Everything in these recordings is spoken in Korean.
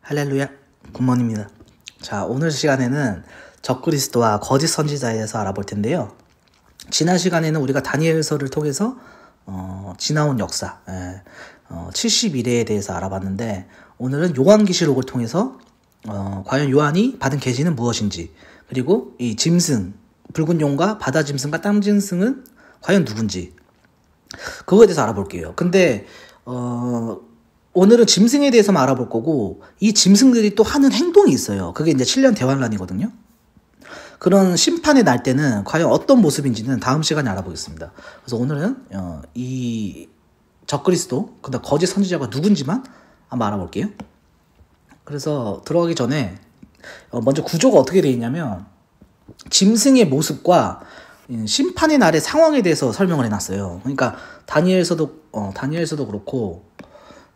할렐루야, 굿모닝입니다. 자, 오늘 시간에는 적그리스도와 거짓 선지자에 대해서 알아볼 텐데요. 지난 시간에는 우리가 다니엘서를 통해서 지나온 역사, 70일에 대해서 알아봤는데, 오늘은 요한계시록을 통해서 과연 요한이 받은 계시는 무엇인지, 그리고 이 짐승, 붉은 용과 바다 짐승과 땅 짐승은 과연 누군지, 그거에 대해서 알아볼게요. 근데 오늘은 짐승에 대해서만 알아볼 거고, 이 짐승들이 또 하는 행동이 있어요. 그게 이제 7년 대환란이거든요. 그런 심판의 날 때는 과연 어떤 모습인지는 다음 시간에 알아보겠습니다. 그래서 오늘은 이 적그리스도, 근데 거짓 선지자가 누군지만 한번 알아볼게요. 그래서 들어가기 전에 먼저 구조가 어떻게 되어 있냐면, 짐승의 모습과 심판의 날의 상황에 대해서 설명을 해놨어요. 그러니까 다니엘서도 그렇고,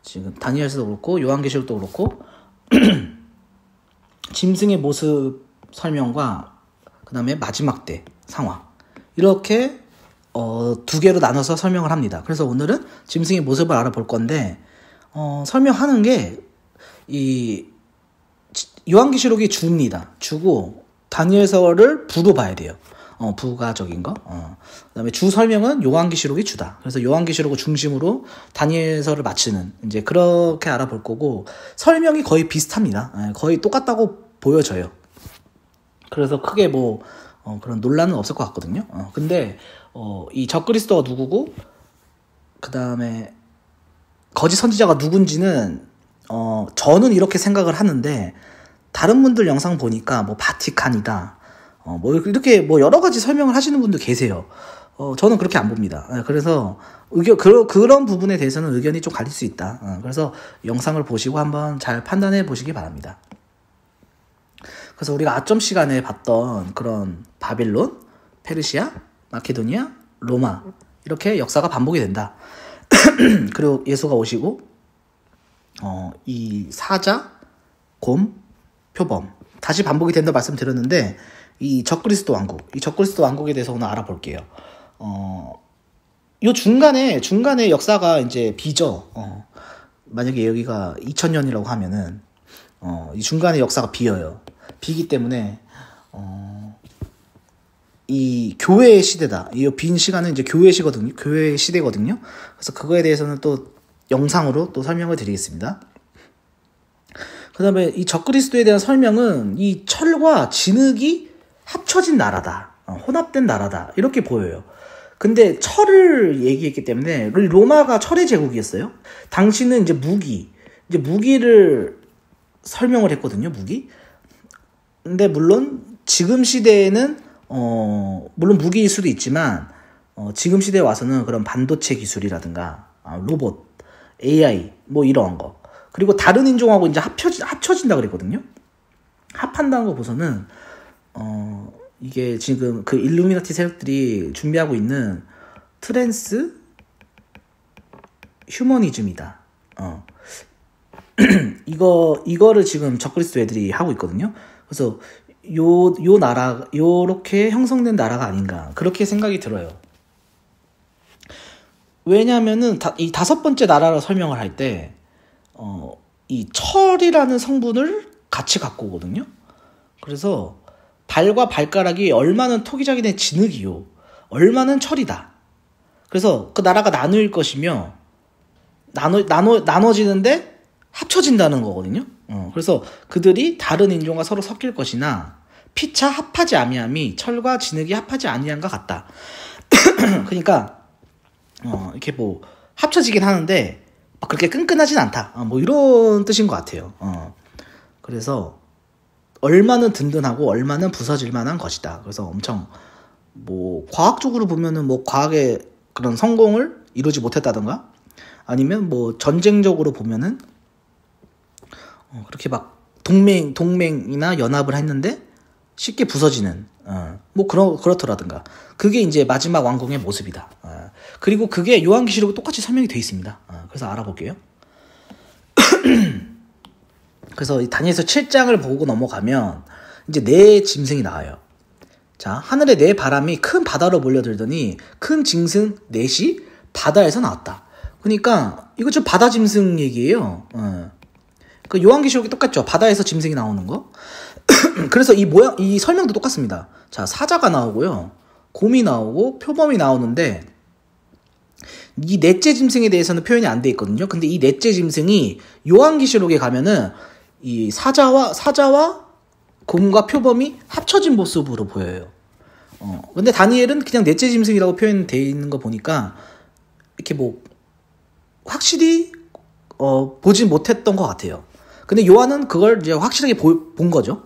지금 다니엘서도 그렇고 요한계시록도 그렇고 짐승의 모습 설명과 그 다음에 마지막 때 상황, 이렇게 두 개로 나눠서 설명을 합니다. 그래서 오늘은 짐승의 모습을 알아볼 건데, 설명하는 게 이 요한계시록이 주입니다. 주고 다니엘서를 부로 봐야 돼요. 부가적인 거. 그다음에 주 설명은 요한계시록이 주다. 그래서 요한계시록을 중심으로 다니엘서를 마치는, 이제 그렇게 알아볼 거고, 설명이 거의 비슷합니다. 거의 똑같다고 보여져요. 그래서 크게 뭐 그런 논란은 없을 것 같거든요. 근데 이 적그리스도가 누구고, 그다음에 거짓 선지자가 누군지는 저는 이렇게 생각을 하는데, 다른 분들 영상 보니까 뭐 바티칸이다, 뭐 이렇게 뭐 여러 가지 설명을 하시는 분도 계세요. 저는 그렇게 안 봅니다. 그래서 그런 부분에 대해서는 의견이 좀 갈릴 수 있다. 그래서 영상을 보시고 한번 잘 판단해 보시기 바랍니다. 그래서 우리가 아점 시간에 봤던 그런 바빌론, 페르시아, 마케도니아, 로마, 이렇게 역사가 반복이 된다. 그리고 예수가 오시고 이 사자, 곰, 표범 다시 반복이 된다 말씀드렸는데, 이 적그리스도 왕국에 대해서 오늘 알아볼게요. 요 중간에 역사가 이제 비죠. 만약에 여기가 2000년이라고 하면은 이 중간에 역사가 비어요. 비기 때문에 이 교회의 시대다. 이 빈 시간은 이제 교회 시대거든요. 그래서 그거에 대해서는 또 영상으로 또 설명을 드리겠습니다. 그 다음에 이 적그리스도에 대한 설명은 이 철과 진흙이 합쳐진 나라다, 혼합된 나라다, 이렇게 보여요. 근데 철을 얘기했기 때문에, 로마가 철의 제국이었어요. 당시는 이제 무기를 설명을 했거든요. 무기. 근데 물론 지금 시대에는 물론 무기일 수도 있지만, 지금 시대에 와서는 그런 반도체 기술이라든가 로봇, AI 뭐 이런 거, 그리고 다른 인종하고 이제 합쳐진다 그랬거든요. 합한다는 거 보서는 이게 지금 그 일루미나티 세력들이 준비하고 있는 트랜스 휴머니즘이다. 이거를 지금 적그리스도 애들이 하고 있거든요. 그래서 요 나라, 요렇게 형성된 나라가 아닌가, 그렇게 생각이 들어요. 왜냐면은 이 다섯 번째 나라를 설명을 할 때 이 철이라는 성분을 같이 갖고 오거든요. 그래서 발과 발가락이 얼마는 토기장이 진흙이요, 얼마는 철이다. 그래서 그 나라가 나눌 것이며, 나눠지는데 합쳐진다는 거거든요. 그래서 그들이 다른 인종과 서로 섞일 것이나, 피차 합하지 아니함이 철과 진흙이 합하지 아니함과 같다. 그러니까 이렇게 뭐 합쳐지긴 하는데 그렇게 끈끈하진 않다, 뭐 이런 뜻인 것 같아요. 그래서 얼마는 든든하고 얼마는 부서질 만한 것이다. 그래서 엄청 뭐 과학적으로 보면은 뭐 과학의 그런 성공을 이루지 못했다던가, 아니면 뭐 전쟁적으로 보면은 그렇게 막 동맹이나 연합을 했는데 쉽게 부서지는, 뭐 그렇더라든가. 그게 이제 마지막 왕궁의 모습이다. 그리고 그게 요한계시록과 똑같이 설명이 되어 있습니다. 그래서 알아볼게요. 그래서 이 다니엘서 7장을 보고 넘어가면 이제 네 짐승이 나와요. 자, 하늘에 네 바람이 큰 바다로 몰려들더니 큰 짐승 넷이 바다에서 나왔다. 그러니까 이거 좀 바다 짐승 얘기예요. 그 요한계시록이 똑같죠. 바다에서 짐승이 나오는 거. 그래서 이 설명도 똑같습니다. 자, 사자가 나오고요. 곰이 나오고 표범이 나오는데 이 넷째 짐승에 대해서는 표현이 안 돼 있거든요. 근데 이 넷째 짐승이 요한계시록에 가면은 이 사자와 곰과 표범이 합쳐진 모습으로 보여요. 근데 다니엘은 그냥 넷째 짐승이라고 표현되어 있는 거 보니까 이렇게 뭐 확실히 보진 못했던 것 같아요. 근데 요한은 그걸 이제 확실하게 본 거죠.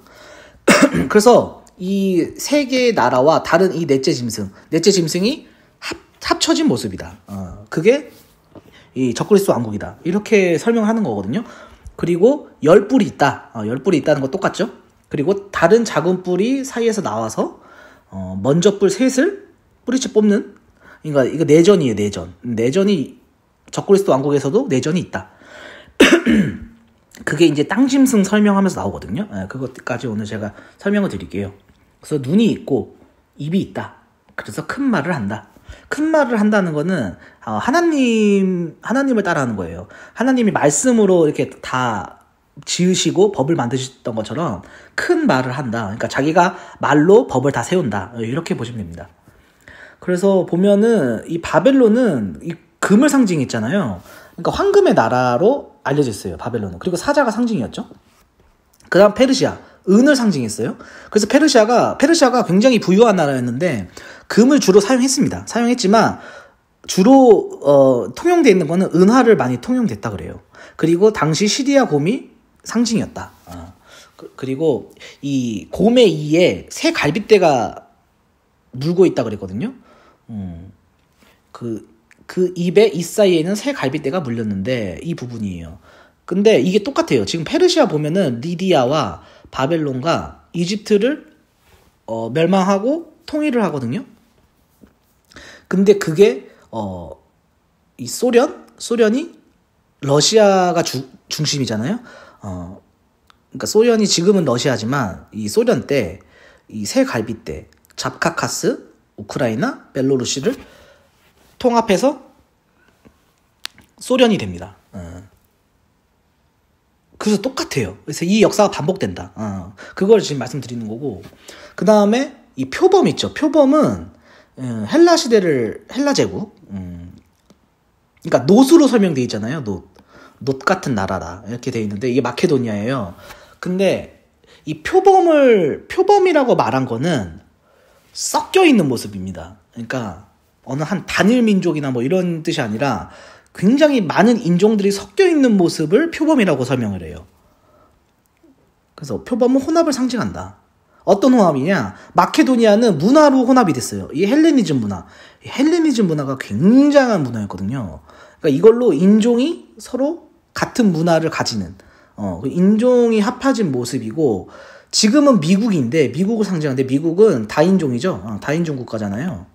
그래서 이 세 개의 나라와 다른 이 넷째 짐승이 합쳐진 모습이다. 그게 이 적그리스도 왕국이다. 이렇게 설명하는 거거든요. 그리고 10뿔이 있다. 10뿔이 있다는 거 똑같죠? 그리고 다른 작은 뿔이 사이에서 나와서 먼저 뿔 셋을 뿌리째 뽑는, 그러니까 이거 내전이에요. 내전이 적그리스도 왕국에서도 내전이 있다. 그게 이제 땅짐승 설명하면서 나오거든요. 그것까지 오늘 제가 설명을 드릴게요. 그래서 눈이 있고 입이 있다. 그래서 큰 말을 한다. 큰 말을 한다는 거는 하나님을 따라하는 거예요. 하나님이 말씀으로 이렇게 다 지으시고 법을 만드셨던 것처럼 큰 말을 한다. 그러니까 자기가 말로 법을 다 세운다. 이렇게 보시면 됩니다. 그래서 보면은 이 바벨론은 이 금을 상징했잖아요. 그러니까 황금의 나라로 알려져 있어요. 바벨론은. 그리고 사자가 상징이었죠. 그 다음 페르시아, 은을 상징했어요. 그래서 페르시아가 굉장히 부유한 나라였는데 금을 주로 사용했지만 주로 통용되어 있는 거는 은화를 많이 통용됐다 그래요. 그리고 당시 시리아 곰이 상징이었다. 그리고 이 곰의 이에 새 갈빗대가 물고 있다 그랬거든요. 그 입에 이 사이에는 새 갈빗대가 물렸는데 이 부분이에요. 근데 이게 똑같아요. 지금 페르시아 보면은 리디아와 바벨론과 이집트를 멸망하고 통일을 하거든요. 근데 그게 이 소련이 러시아가 중심이잖아요. 그러니까 소련이 지금은 러시아지만 이 소련 때 이 새 갈빗대 잡카카스, 우크라이나, 벨로루시를 통합해서 소련이 됩니다. 그래서 똑같아요. 그래서 이 역사가 반복된다. 그걸 지금 말씀드리는 거고. 그 다음에 이 표범 있죠. 표범은 헬라 제국. 그러니까 놋으로 설명되어 있잖아요. 놋 같은 나라다. 이렇게 되어 있는데 이게 마케도니아예요. 근데 이 표범이라고 말한 거는 섞여 있는 모습입니다. 그러니까 어느 한 단일 민족이나 뭐 이런 뜻이 아니라 굉장히 많은 인종들이 섞여 있는 모습을 표범이라고 설명을 해요. 그래서 표범은 혼합을 상징한다. 어떤 혼합이냐? 마케도니아는 문화로 혼합이 됐어요. 이 헬레니즘 문화. 이 헬레니즘 문화가 굉장한 문화였거든요. 그러니까 이걸로 인종이 서로 같은 문화를 가지는 인종이 합해진 모습이고, 지금은 미국인데 미국을 상징하는데 미국은 다인종이죠. 다인종 국가잖아요.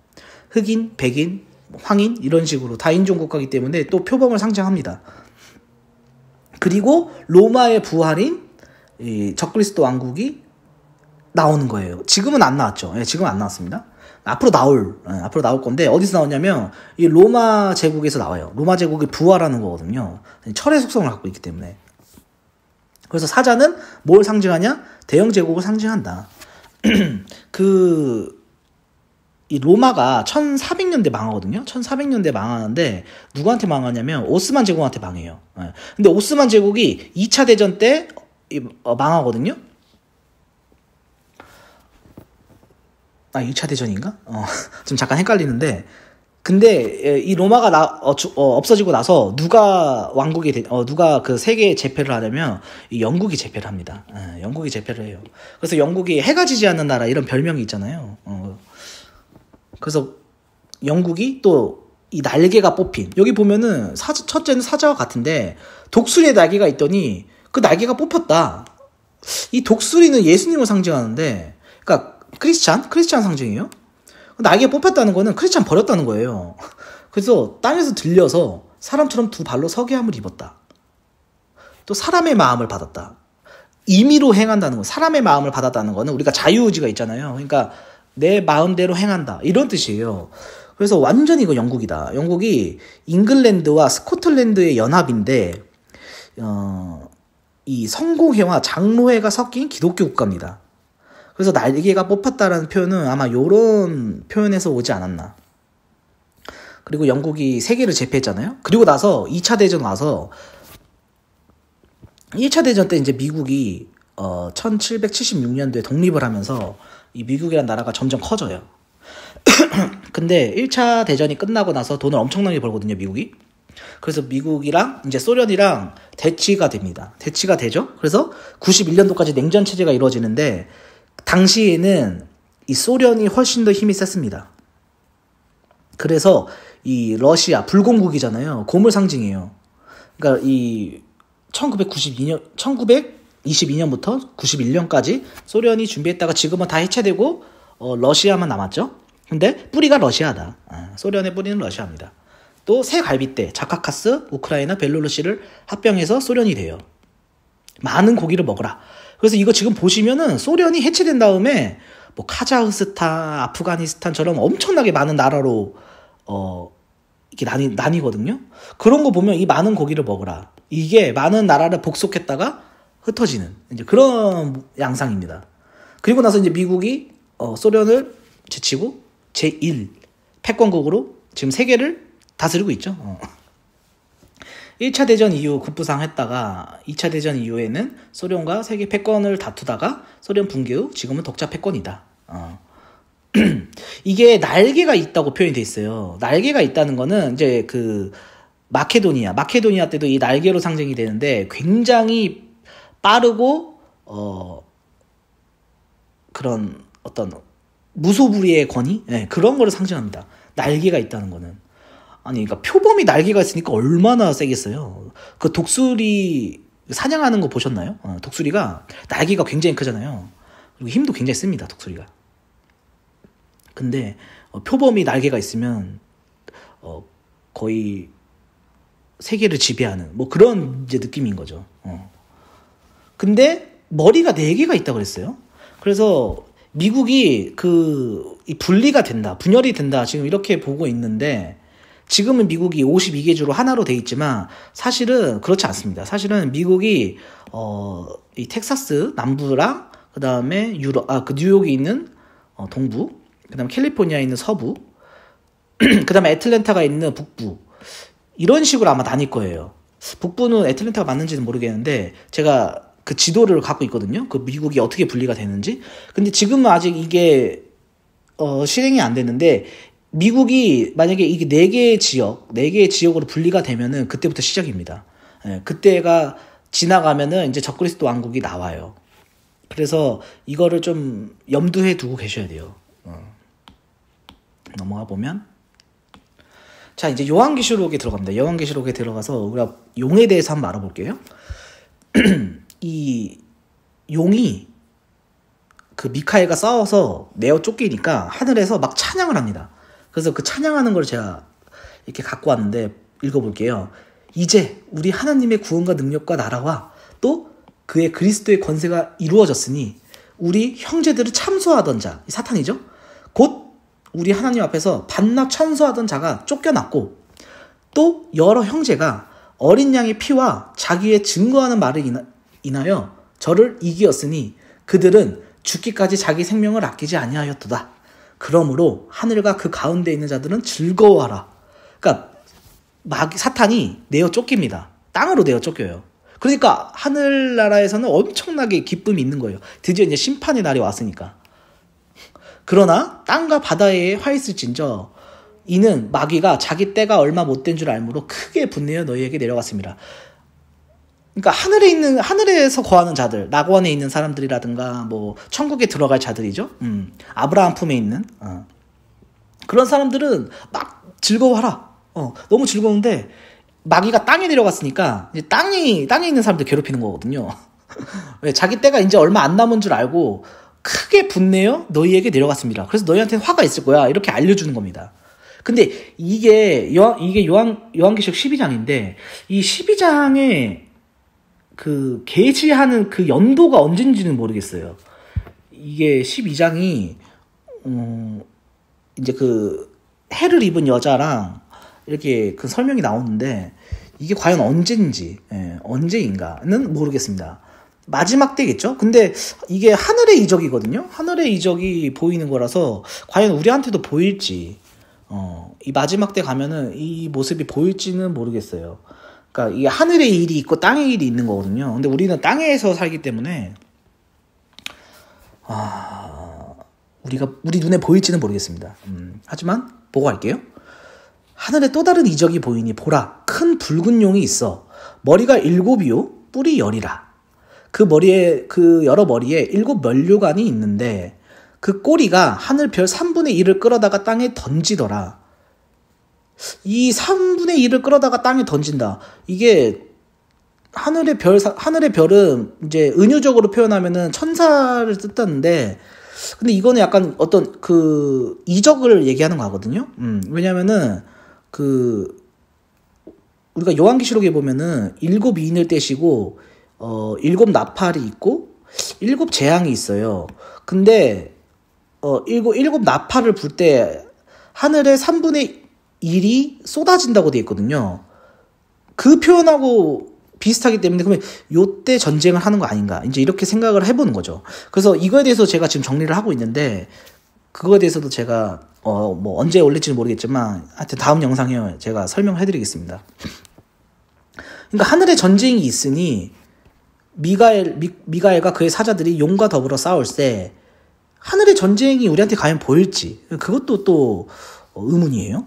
흑인, 백인, 황인 이런 식으로 다인종 국가이기 때문에 또 표범을 상징합니다. 그리고 로마의 부활인 이 적그리스도 왕국이 나오는 거예요. 지금은 안 나왔죠. 지금은 안 나왔습니다. 앞으로 나올 건데 어디서 나오냐면 이 로마 제국에서 나와요. 로마 제국이 부활하는 거거든요. 철의 속성을 갖고 있기 때문에. 그래서 사자는 뭘 상징하냐? 대영 제국을 상징한다. 이 로마가 1400년대 망하거든요. 1400년대 망하는데 누구한테 망하냐면 오스만 제국한테 망해요. 근데 오스만 제국이 2차 대전 때 망하거든요. 2차 대전인가? 좀 잠깐 헷갈리는데, 근데 이 로마가 없어지고 나서 누가 누가 그 세계에 제패를 하냐면 이 영국이 제패를 합니다. 영국이 제패를 해요. 그래서 영국이 해가 지지 않는 나라 이런 별명이 있잖아요. 그래서 영국이 또 이 날개가 뽑힌, 여기 보면은 첫째는 사자와 같은데 독수리의 날개가 있더니 그 날개가 뽑혔다. 이 독수리는 예수님을 상징하는데, 그러니까 크리스찬 상징이에요. 날개 뽑혔다는 거는 크리스찬 버렸다는 거예요. 그래서 땅에서 들려서 사람처럼 두 발로 서게 함을 입었다. 또 사람의 마음을 받았다. 임의로 행한다는 거, 사람의 마음을 받았다는 거는 우리가 자유의지가 있잖아요. 그러니까 내 마음대로 행한다 이런 뜻이에요. 그래서 완전 이거 영국이다. 영국이 잉글랜드와 스코틀랜드의 연합인데 이 성공회와 장로회가 섞인 기독교 국가입니다. 그래서 날개가 뽑혔다라는 표현은 아마 요런 표현에서 오지 않았나. 그리고 영국이 세계를 제패했잖아요. 그리고 나서 2차 대전 와서 1차 대전 때 이제 미국이 1776년도에 독립을 하면서 이 미국이라는 나라가 점점 커져요. 근데 1차 대전이 끝나고 나서 돈을 엄청나게 벌거든요, 미국이. 그래서 미국이랑 이제 소련이랑 대치가 됩니다. 대치가 되죠. 그래서 91년도까지 냉전 체제가 이루어지는데 당시에는 이 소련이 훨씬 더 힘이 셌습니다. 그래서 이 러시아 불공국이잖아요. 고물 상징이에요. 그러니까 이 1922년부터 91년까지 소련이 준비했다가 지금은 다 해체되고 러시아만 남았죠. 근데 뿌리가 러시아다. 소련의 뿌리는 러시아입니다. 또 새 갈빗대, 자카카스, 우크라이나, 벨로루시를 합병해서 소련이 돼요. 많은 고기를 먹어라. 그래서 이거 지금 보시면은 소련이 해체된 다음에 뭐 카자흐스탄, 아프가니스탄처럼 엄청나게 많은 나라로 이렇게 나뉘거든요. 그런 거 보면 이 많은 고기를 먹어라. 이게 많은 나라를 복속했다가 흩어지는 이제 그런 양상입니다. 그리고 나서 이제 미국이 소련을 제치고 제1 패권국으로 지금 세계를 다스리고 있죠. 1차 대전 이후 급부상했다가 2차 대전 이후에는 소련과 세계 패권을 다투다가 소련 붕괴 후 지금은 독자 패권이다. 이게 날개가 있다고 표현이 돼 있어요. 날개가 있다는 거는 이제 그 마케도니아 때도 이 날개로 상징이 되는데 굉장히 빠르고 그런 어떤 무소불위의 권위? 네, 그런 거를 상징합니다. 날개가 있다는 거는. 아니, 그러니까 표범이 날개가 있으니까 얼마나 세겠어요. 그 독수리 사냥하는 거 보셨나요? 독수리가 날개가 굉장히 크잖아요. 그리고 힘도 굉장히 셉니다, 독수리가. 근데 표범이 날개가 있으면 거의 세계를 지배하는 뭐 그런 이제 느낌인 거죠. 근데 머리가 4개가 있다고 그랬어요. 그래서 미국이 이 분리가 된다, 분열이 된다 지금 이렇게 보고 있는데 지금은 미국이 52개 주로 하나로 돼 있지만 사실은 그렇지 않습니다. 사실은 미국이 이 텍사스 남부랑 그다음에 뉴욕이 있는 동부, 그다음에 캘리포니아에 있는 서부, 그다음에 애틀랜타가 있는 북부 이런 식으로 아마 나뉠 거예요. 북부는 애틀랜타가 맞는지는 모르겠는데 제가 그 지도를 갖고 있거든요. 그 미국이 어떻게 분리가 되는지. 근데 지금은 아직 이게 실행이 안 됐는데 미국이 만약에 이게 4개의 지역으로 분리가 되면은 그때부터 시작입니다. 예, 그때가 지나가면은 이제 적그리스도 왕국이 나와요. 그래서 이거를 좀 염두에 두고 계셔야 돼요. 넘어가 보면 자, 이제 요한계시록에 들어갑니다. 요한계시록에 들어가서 우리가 용에 대해서 한번 알아볼게요. 이 용이 그 미카엘과 싸워서 내어 쫓기니까 하늘에서 막 찬양을 합니다. 그래서 그 찬양하는 걸 제가 이렇게 갖고 왔는데 읽어볼게요. 이제 우리 하나님의 구원과 능력과 나라와 또 그의 그리스도의 권세가 이루어졌으니 우리 형제들을 참소하던 자, 사탄이죠. 곧 우리 하나님 앞에서 반납 천소하던 자가 쫓겨났고 또 여러 형제가 어린 양의 피와 자기의 증거하는 말을 인하여 저를 이기었으니 그들은 죽기까지 자기 생명을 아끼지 아니하였도다. 그러므로 하늘과 그 가운데 있는 자들은 즐거워하라. 그러니까 사탄이 내어 쫓깁니다. 땅으로 내어 쫓겨요. 그러니까 하늘나라에서는 엄청나게 기쁨이 있는 거예요. 드디어 이제 심판의 날이 왔으니까. 그러나 땅과 바다에 화 있을진저 이는 마귀가 자기 때가 얼마 못된 줄 알므로 크게 분내어 너희에게 내려갔습니다. 그러니까 하늘에서 거하는 자들, 낙원에 있는 사람들이라든가 뭐 천국에 들어갈 자들이죠. 아브라함 품에 있는 그런 사람들은 막 즐거워하라. 너무 즐거운데 마귀가 땅에 내려갔으니까 이제 땅에 있는 사람들 괴롭히는 거거든요. 왜? 자기 때가 이제 얼마 안 남은 줄 알고 크게 분내어 너희에게 내려갔습니다. 그래서 너희한테 화가 있을 거야. 이렇게 알려주는 겁니다. 근데 이게 요한계시록 12장인데 이 12장에 그 게시하는 그 연도가 언젠지는 모르겠어요. 이게 12장이 이제 그 해를 입은 여자랑 이렇게 그 설명이 나오는데 이게 과연 언제인지, 언제인가는 모르겠습니다. 마지막 때겠죠? 근데 이게 하늘의 이적이거든요? 하늘의 이적이 보이는 거라서 과연 우리한테도 보일지, 이 마지막 때 가면은 이 모습이 보일지는 모르겠어요. 그러니까 이게 하늘의 일이 있고 땅의 일이 있는 거거든요. 근데 우리는 땅에서 살기 때문에 우리 눈에 보일지는 모르겠습니다. 하지만 보고 갈게요. 하늘에 또 다른 이적이 보이니 보라, 큰 붉은 용이 있어. 머리가 7이요, 뿔이 10이라. 그 여러 머리에 7 면류관이 있는데 그 꼬리가 하늘 별 3분의 1을 끌어다가 땅에 던지더라. 이 3분의 1을 끌어다가 땅에 던진다. 이게 하늘의 별은 이제 은유적으로 표현하면은 천사를 뜻하는데, 근데 이거는 약간 어떤 그 이적을 얘기하는 거거든요. 왜냐면은 우리가 요한계시록에 보면은 7인을 떼시고 7 나팔이 있고 7 재앙이 있어요. 근데 7 나팔을 불 때 하늘에 3분의 1이 쏟아진다고 돼 있거든요. 그 표현하고 비슷하기 때문에 그러면 요때 전쟁을 하는 거 아닌가, 이제 이렇게 생각을 해보는 거죠. 그래서 이거에 대해서 제가 지금 정리를 하고 있는데, 그거에 대해서도 제가 뭐 언제 올릴지는 모르겠지만 하여튼 다음 영상에 제가 설명을 해드리겠습니다. 그러니까 하늘에 전쟁이 있으니 미가엘과 그의 사자들이 용과 더불어 싸울 때 하늘의 전쟁이 우리한테 과연 보일지, 그것도 또 의문이에요.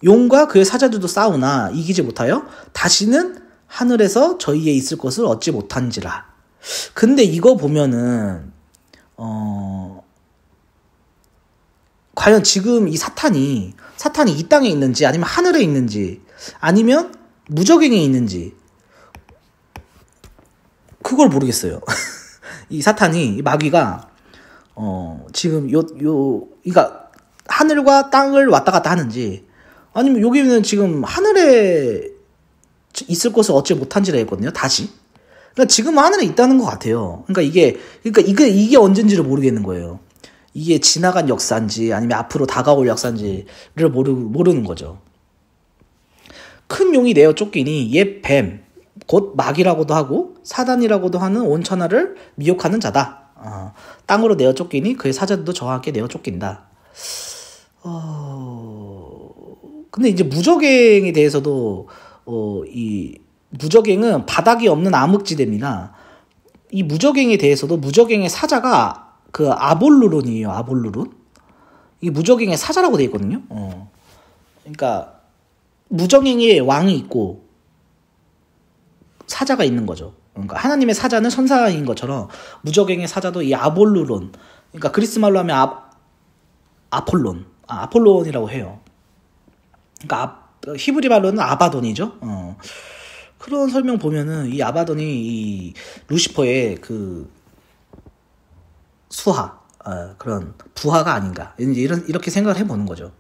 용과 그의 사자들도 싸우나 이기지 못하여 다시는 하늘에서 저희에 있을 것을 얻지 못한지라. 근데 이거 보면은 과연 지금 이 사탄이 이 땅에 있는지 아니면 하늘에 있는지 아니면 무저갱에 있는지 그걸 모르겠어요. 이 사탄이, 이 마귀가 지금 그러니까 하늘과 땅을 왔다 갔다 하는지, 아니면 여기는 지금 하늘에 있을 것을 얻지 못한지라 했거든요. 다시. 그러니까 지금 하늘에 있다는 것 같아요. 그러니까 이게 언젠지를 모르겠는 거예요. 이게 지나간 역사인지 아니면 앞으로 다가올 역사인지를 모르는 거죠. 큰 용이 내어 쫓기니 옛 뱀, 곧 마귀라고도 하고 사단이라고도 하는 온 천하를 미혹하는 자다. 땅으로 내어 쫓기니 그의 사자들도 저와 함께 내어 쫓긴다. 근데 이제 무저갱에 대해서도 이 무저갱은 바닥이 없는 암흑지대입니다. 이 무저갱에 대해서도 무저갱의 사자가 그 아볼루론이에요. 아볼루론. 이 무저갱의 사자라고 되어 있거든요. 그러니까 무저갱의 왕이 있고 사자가 있는 거죠. 그러니까 하나님의 사자는 천사인 것처럼 무저갱의 사자도 이 아볼루론. 그러니까 그리스 말로 하면 아폴론이라고 해요. 그러니까 히브리 말로는 아바돈이죠. 그런 설명 보면은 이 아바돈이 이 루시퍼의 그 수하, 그런 부하가 아닌가, 이제 이렇게 생각을 해보는 거죠.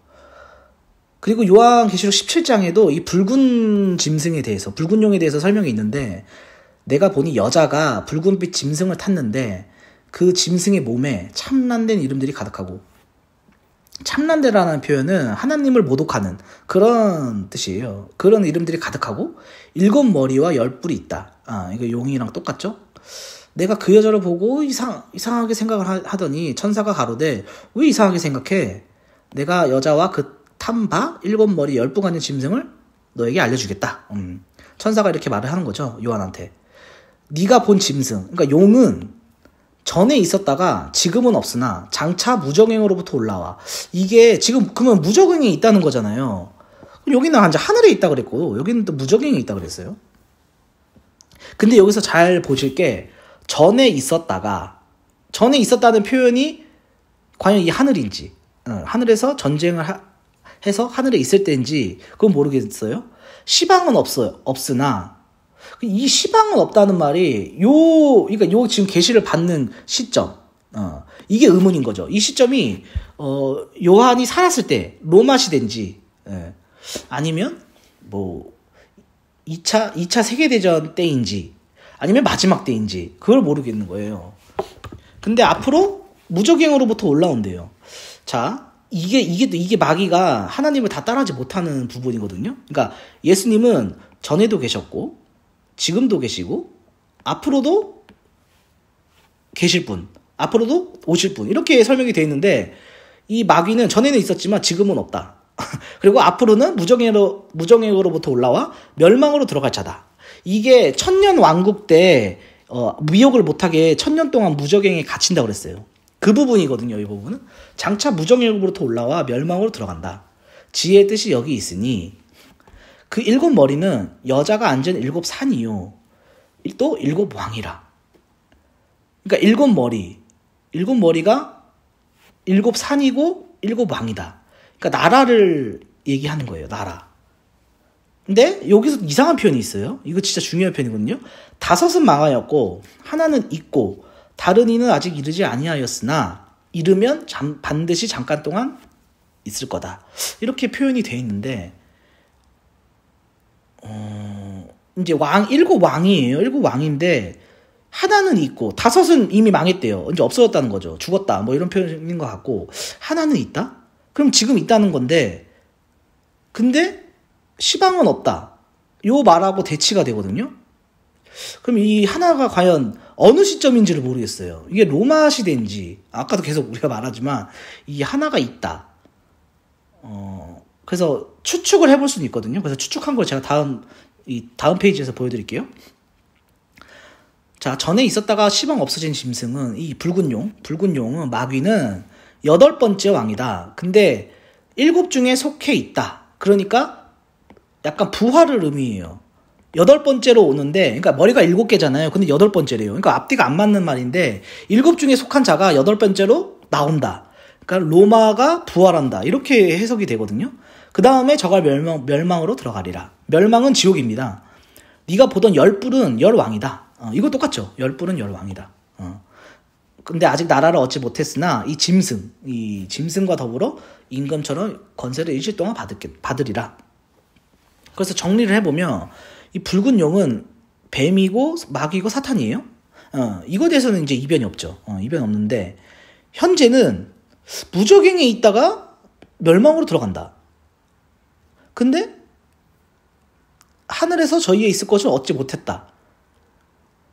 그리고 요한계시록 17장에도 이 붉은 짐승에 대해서, 붉은 용에 대해서 설명이 있는데, 내가 보니 여자가 붉은빛 짐승을 탔는데 그 짐승의 몸에 참란된 이름들이 가득하고, 참란대라는 표현은 하나님을 모독하는 그런 뜻이에요. 그런 이름들이 가득하고 7 머리와 10 뿔이 있다. 이거 용이랑 똑같죠? 내가 그 여자를 보고 이상하게 생각을 하더니 천사가 가로되 왜 이상하게 생각해? 내가 여자와 그 탄 바 7 머리 10 뿔 가진 짐승을 너에게 알려주겠다. 천사가 이렇게 말을 하는 거죠. 요한한테. 네가 본 짐승, 그러니까 용은 전에 있었다가 지금은 없으나 장차 무저갱으로부터 올라와. 이게 지금 그러면 무저갱에 있다는 거잖아요. 여기는 하늘에 있다 그랬고 여기는 또 무저갱에 있다 그랬어요. 근데 여기서 잘 보실 게 전에 있었다는 표현이 과연 이 하늘인지, 하늘에서 전쟁을 해서 하늘에 있을 때인지 그건 모르겠어요. 시방은 없으나 이 시방은 없다는 말이 그러니까 지금 계시를 받는 시점, 이게 의문인 거죠. 이 시점이 요한이 살았을 때 로마 시대인지, 아니면 뭐 2차 세계대전 때인지 아니면 마지막 때인지 그걸 모르겠는 거예요. 근데 앞으로 무저갱으로부터 올라온대요. 자, 이게 마귀가 하나님을 다 따라하지 못하는 부분이거든요. 그러니까 예수님은 전에도 계셨고 지금도 계시고 앞으로도 계실 분, 앞으로도 오실 분, 이렇게 설명이 되어 있는데 이 마귀는 전에는 있었지만 지금은 없다. 그리고 앞으로는 무정행으로부터 올라와 멸망으로 들어갈 자다. 이게 천년 왕국 때 미혹을 못하게 1000년 동안 무적행에 갇힌다고 그랬어요. 그 부분이거든요. 이 부분은 장차 무정행으로부터 올라와 멸망으로 들어간다. 지혜의 뜻이 여기 있으니 그 7머리는 여자가 앉은 7산이요 또 7왕이라. 그러니까 7머리가 7산이고 7왕이다. 그러니까 나라를 얘기하는 거예요. 나라. 근데 여기서 이상한 표현이 있어요. 이거 진짜 중요한 표현이거든요. 5은 망하였고 하나는 있고 다른 이는 아직 이르지 아니하였으나 이르면 반드시 잠깐 동안 있을 거다. 이렇게 표현이 되어 있는데 이제 7왕이에요. 7왕인데 하나는 있고 5은 이미 망했대요. 이제 없어졌다는 거죠. 죽었다. 뭐 이런 표현인 것 같고 하나는 있다? 그럼 지금 있다는 건데 근데 시방은 없다. 요 말하고 대치가 되거든요. 그럼 이 하나가 과연 어느 시점인지를 모르겠어요. 이게 로마 시대인지 아까도 계속 우리가 말하지만 이 하나가 있다. 그래서 추측을 해볼 수는 있거든요. 그래서 추측한 걸 제가 다음 페이지에서 보여드릴게요. 자, 전에 있었다가 시방 없어진 짐승은 이 붉은 용은 마귀는 8번째 왕이다. 근데 7 중에 속해 있다. 그러니까 약간 부활을 의미해요. 8번째로 오는데, 그러니까 머리가 7개잖아요. 근데 8번째래요. 그러니까 앞뒤가 안 맞는 말인데 7 중에 속한 자가 8번째로 나온다. 그러니까 로마가 부활한다. 이렇게 해석이 되거든요. 그 다음에 저가 멸망으로 들어가리라. 멸망은 지옥입니다. 네가 보던 10뿔은 10왕이다. 이거 똑같죠. 10뿔은 10왕이다. 근데 아직 나라를 얻지 못했으나 이 짐승과 더불어 임금처럼 권세를 일시 동안 받으리라. 그래서 정리를 해보면 이 붉은 용은 뱀이고 마귀고 사탄이에요. 이거에 대해서는 이제 이변이 없죠. 이변 없는데 현재는 무적행에 있다가 멸망으로 들어간다. 근데 하늘에서 저희에 있을 것을 얻지 못했다.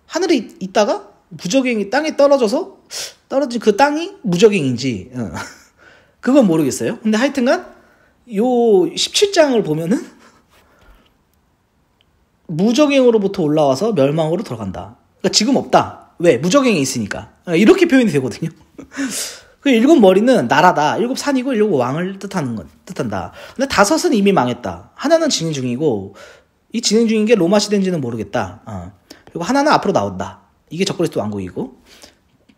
하늘에 있다가 무적행이 땅에 떨어진 그 땅이 무적행인지 그건 모르겠어요. 근데 하여튼간 요 17장을 보면은 무적행으로부터 올라와서 멸망으로 들어간다. 그러니까 지금 없다. 왜? 무적행에 있으니까. 이렇게 표현이 되거든요. 그 7머리는 나라다. 7산이고 7왕을 뜻한다. 근데 5은 이미 망했다. 하나는 진행 중이고 이 진행 중인 게 로마 시대인지는 모르겠다. 그리고 하나는 앞으로 나온다. 이게 적그리스도 왕국이고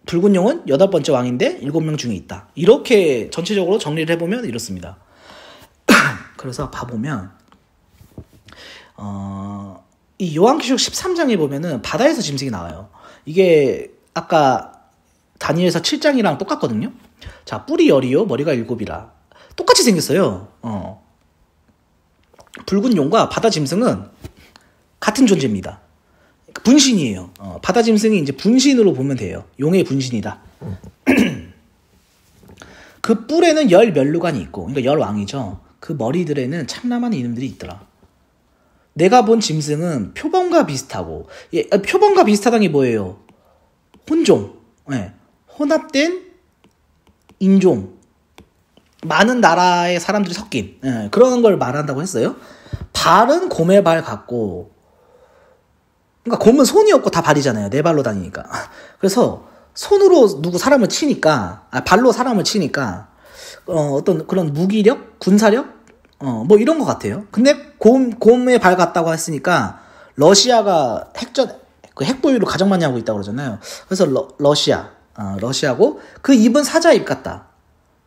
붉은 용은 8번째 왕인데 7명 중에 있다. 이렇게 전체적으로 정리를 해보면 이렇습니다. 그래서 봐보면 이 요한계시록 13장에 보면은 바다에서 짐승이 나와요. 이게 아까 다니엘서 7장이랑 똑같거든요. 자, 뿔이 10이요 머리가 7이라. 똑같이 생겼어요. 붉은 용과 바다 짐승은 같은 존재입니다. 분신이에요. 바다 짐승이 이제 분신으로 보면 돼요. 용의 분신이다. 그 뿔에는 10면류관이 있고, 그러니까 10왕이죠. 그 머리들에는 참남한 이름들이 있더라. 내가 본 짐승은 표범과 비슷하고, 표범과 비슷하다는 게 뭐예요? 혼종, 혼합된 인종, 많은 나라의 사람들이 섞인 그런 걸 말한다고 했어요. 발은 곰의 발 같고, 그러니까 곰은 손이 없고 다 발이잖아요. 네 발로 다니니까. 그래서 손으로 사람을 치니까, 발로 사람을 치니까 어떤 그런 무기력, 군사력, 뭐 이런 것 같아요. 근데 곰의 발 같다고 했으니까 러시아가 핵 보유를 가장 많이 하고 있다고 그러잖아요. 그래서 러시아고 그 입은 사자 입 같다.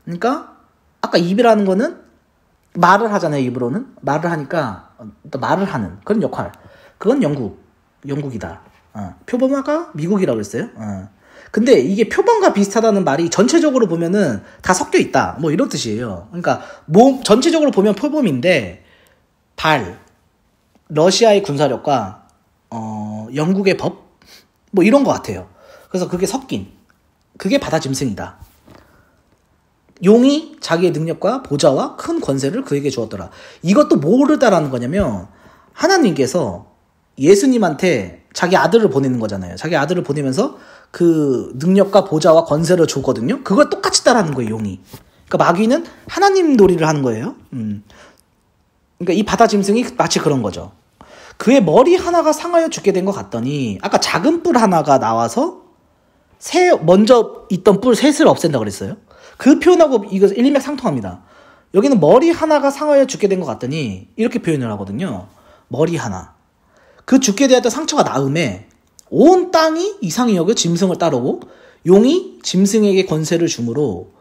그러니까 아까 입이라는 거는 말을 하잖아요. 입으로는 말을 하니까 말을 하는 그런 역할. 그건 영국이다. 표범화가 미국이라고 했어요. 근데 이게 표범과 비슷하다는 말이 전체적으로 보면은 다 섞여 있다. 뭐 이런 뜻이에요. 그러니까 전체적으로 보면 표범인데 러시아의 군사력과 영국의 법 뭐 이런 것 같아요. 그래서 그게 섞인 그게 바다 짐승이다. 용이 자기의 능력과 보좌와 큰 권세를 그에게 주었더라. 이것도 모르다라는 거냐면 하나님께서 예수님한테 자기 아들을 보내는 거잖아요. 자기 아들을 보내면서 그 능력과 보좌와 권세를 주거든요. 그걸 똑같이 따라하는 거예요, 용이. 그러니까 마귀는 하나님 놀이를 하는 거예요. 그러니까 이 바다 짐승이 마치 그런 거죠. 그의 머리 하나가 상하여 죽게 된 것 같더니 아까 작은 뿔 하나가 나와서 먼저 있던 뿔 셋을 없앤다 그랬어요. 그 표현하고 이거 일맥상통합니다. 여기는 머리 하나가 상하여 죽게 된 것 같더니 이렇게 표현을 하거든요. 머리 하나. 그 죽게 되었던 상처가 나음에 온 땅이 이상히 여겨 짐승을 따르고 용이 짐승에게 권세를 주므로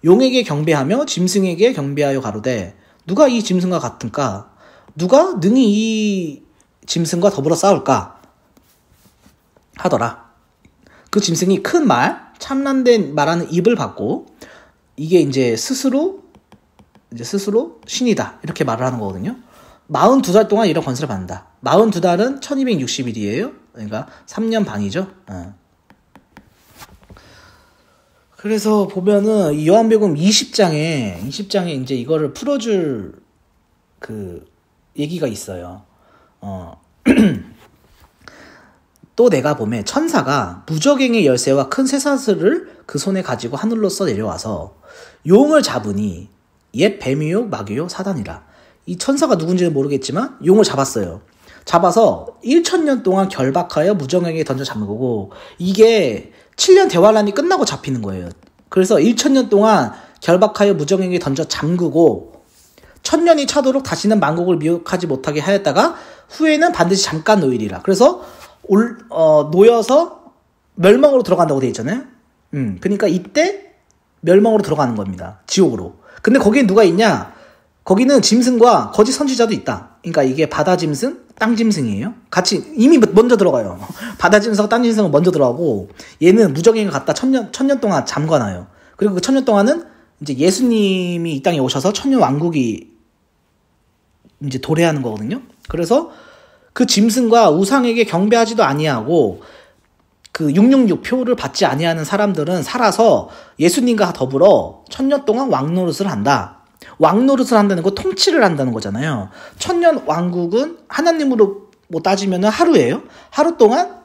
용에게 경배하며 짐승에게 경배하여 가로되 누가 이 짐승과 같은가? 누가 능히 이 짐승과 더불어 싸울까? 하더라. 그 짐승이 큰 말, 참난된 말하는 입을 받고 이게 이제 스스로 신이다 이렇게 말을 하는 거거든요. 42달 동안 이런 권세를 받는다. 42달은 1260일이에요. 그러니까 3년 반이죠. 그래서 보면은 이 요한복음 20장에 이제 이거를 풀어줄 그 얘기가 있어요. 또 내가 보매 천사가 무저갱의 열쇠와 큰 쇠사슬을 그 손에 가지고 하늘로서 내려와서 용을 잡으니 옛 뱀이요 마귀요 사단이라. 이 천사가 누군지는 모르겠지만 용을 잡았어요. 잡아서 1000년 동안 결박하여 무저갱에 던져 잡는 거고 이게 7년 대환란이 끝나고 잡히는 거예요. 그래서 1000년 동안 결박하여 무저갱에 던져 잠그고 1000년이 차도록 다시는 만국을 미혹하지 못하게 하였다가 후에는 반드시 잠깐 놓이리라. 그래서 놓여서 멸망으로 들어간다고 되어 있잖아요. 그러니까 이때 멸망으로 들어가는 겁니다. 지옥으로. 근데 거기에 누가 있냐? 거기는 짐승과 거짓 선지자도 있다. 그러니까 이게 바다 짐승, 땅 짐승이에요. 같이 이미 먼저 들어가요. 바다 짐승과 땅 짐승은 먼저 들어가고 얘는 무저갱이를 갖다 1000년 동안 잠궈놔요. 그리고 그 1000년 동안은 이제 예수님이 이 땅에 오셔서 천년 왕국이 이제 도래하는 거거든요. 그래서 그 짐승과 우상에게 경배하지도 아니하고 그 666표를 받지 아니하는 사람들은 살아서 예수님과 더불어 1000년 동안 왕노릇을 한다. 왕노릇을 한다는 거 통치를 한다는 거잖아요. 1000년 왕국은 하나님으로 뭐 따지면 하루예요. 하루 동안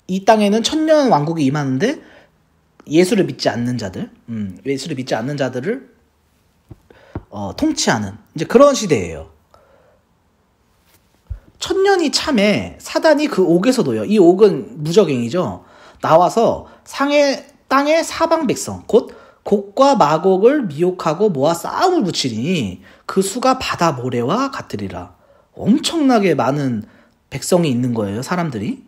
이 땅에는 1000년 왕국이 임하는데 예수를 믿지 않는 자들을 통치하는 이제 그런 시대예요. 1000년이 참에 사단이 그 옥에서 놓여. 이 옥은 무저갱이죠. 나와서 땅의 사방 백성 곧 곡과 마곡을 미혹하고 모아 싸움을 붙이니 그 수가 바다 모래와 같으리라. 엄청나게 많은 백성이 있는 거예요. 사람들이.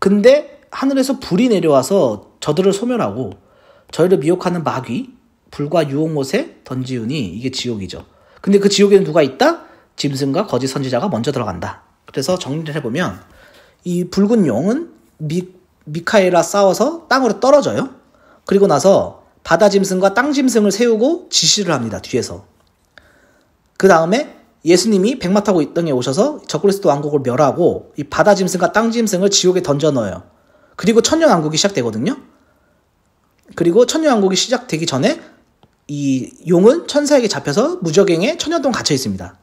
근데 하늘에서 불이 내려와서 저들을 소멸하고 저희를 미혹하는 마귀 불과 유혹못에 던지우니 이게 지옥이죠. 근데 그 지옥에는 누가 있다? 짐승과 거짓 선지자가 먼저 들어간다. 그래서 정리를 해보면 이 붉은 용은 미카엘과 싸워서 땅으로 떨어져요. 그리고 나서 바다 짐승과 땅 짐승을 세우고 지시를 합니다. 뒤에서. 그 다음에 예수님이 백마 타고 이 땅에 오셔서 적그리스도 왕국을 멸하고 이 바다 짐승과 땅 짐승을 지옥에 던져 넣어요. 그리고 천년 왕국이 시작되거든요. 그리고 천년 왕국이 시작되기 전에 이 용은 천사에게 잡혀서 무저갱에 천년 동안 갇혀 있습니다.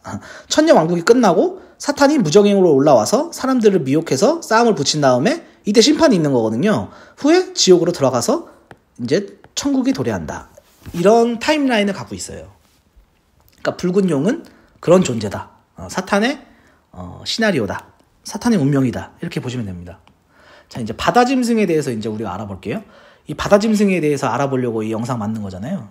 천년 왕국이 끝나고 사탄이 무저갱으로 올라와서 사람들을 미혹해서 싸움을 붙인 다음에 이때 심판이 있는 거거든요. 후에 지옥으로 들어가서 이제 천국이 도래한다. 이런 타임라인을 갖고 있어요. 그러니까 붉은 용은 그런 존재다. 사탄의 시나리오다. 사탄의 운명이다. 이렇게 보시면 됩니다. 자, 이제 바다 짐승에 대해서 이제 우리가 알아볼게요. 이 바다 짐승에 대해서 알아보려고 이 영상 만든 거잖아요.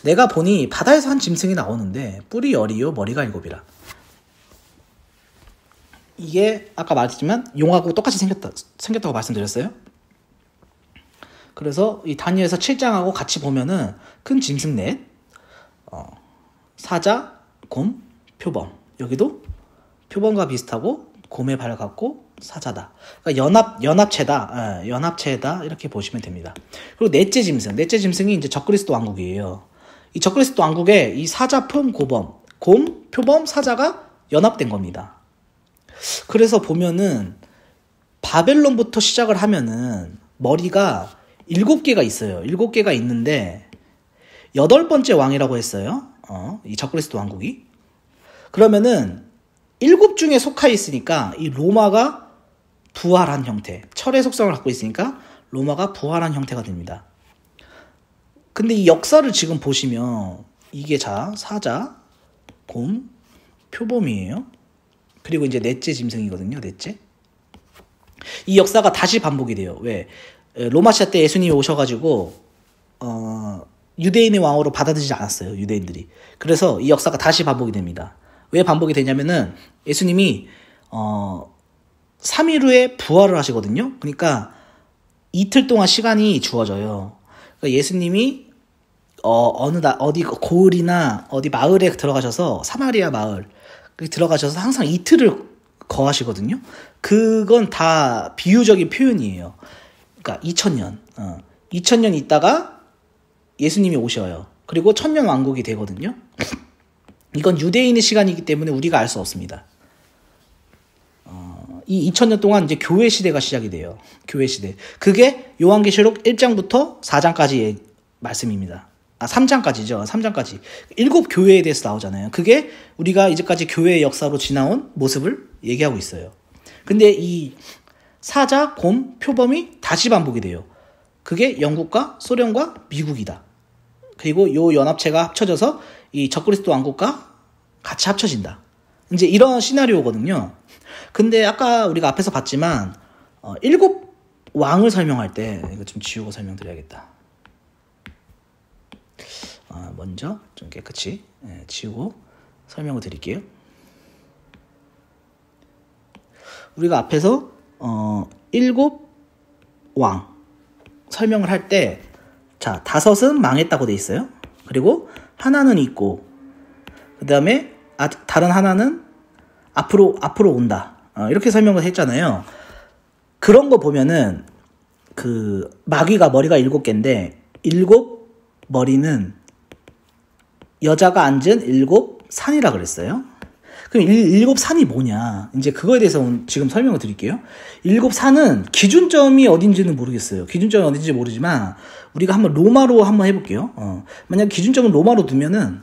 내가 보니 바다에서 한 짐승이 나오는데 뿔이 10이요 머리가 7이라. 이게 아까 말했지만 용하고 똑같이 생겼다고 말씀드렸어요. 그래서 이 다니엘서 7장하고 같이 보면은 큰 짐승 넷, 사자, 곰, 표범. 여기도 표범과 비슷하고 곰의 발 같고 사자다. 그러니까 연합체다 이렇게 보시면 됩니다. 그리고 넷째 짐승이 이제 적그리스도 왕국이에요. 이 적그리스도 왕국에 이 사자, 곰, 표범, 사자가 연합된 겁니다. 그래서 보면은 바벨론부터 시작을 하면은 머리가 7개가 있어요. 7개가 있는데 8번째 왕이라고 했어요. 이 적그리스도 왕국이. 그러면은 일곱 중에 속하 있으니까 이 로마가 부활한 형태, 철의 속성을 갖고 있으니까 로마가 부활한 형태가 됩니다. 근데 이 역사를 지금 보시면 이게 자, 사자, 곰, 표범이에요. 그리고 이제 넷째 짐승이거든요. 넷째. 이 역사가 다시 반복이 돼요. 왜? 로마 시대 때 예수님이 오셔가지고 유대인의 왕으로 받아들이지 않았어요. 유대인들이. 그래서 이 역사가 다시 반복이 됩니다. 왜 반복이 되냐면은 예수님이 3일 후에 부활을 하시거든요. 그러니까 이틀 동안 시간이 주어져요. 그러니까 예수님이 어디 고을이나 어디 마을에 들어가셔서 사마리아 마을 들어가셔서 항상 이틀을 거하시거든요. 그건 다 비유적인 표현이에요. 그러니까 2000년 있다가 예수님이 오셔요. 그리고 천년 왕국이 되거든요. 이건 유대인의 시간이기 때문에 우리가 알 수 없습니다. 이 2000년 동안 이제 교회 시대가 시작이 돼요. 교회 시대. 그게 요한계시록 1장부터 4장까지의 말씀입니다. 3장까지죠. 3장까지. 7교회에 대해서 나오잖아요. 그게 우리가 이제까지 교회의 역사로 지나온 모습을 얘기하고 있어요. 근데 이 사자, 곰, 표범이 다시 반복이 돼요. 그게 영국과 소련과 미국이다. 그리고 요 연합체가 합쳐져서 이 적그리스도 왕국과 같이 합쳐진다. 이제 이런 시나리오거든요. 근데 아까 우리가 앞에서 봤지만 7왕을 설명할 때 이거 좀 지우고 설명드려야겠다. 먼저 좀 깨끗이 지우고 설명을 드릴게요. 우리가 앞에서 7왕 설명을 할 때 자, 5은 망했다고 돼 있어요. 그리고 하나는 있고 그 다음에 다른 하나는 앞으로 온다. 이렇게 설명을 했잖아요. 그런 거 보면은 그 마귀가 머리가 7개인데 7머리는 여자가 앉은 7산이라 그랬어요. 그럼 7산이 뭐냐? 이제 그거에 대해서 지금 설명을 드릴게요. 7산은 기준점이 어딘지는 모르겠어요. 기준점이 어딘지 모르지만 우리가 한번 로마로 한번 해볼게요. 만약 기준점을 로마로 두면은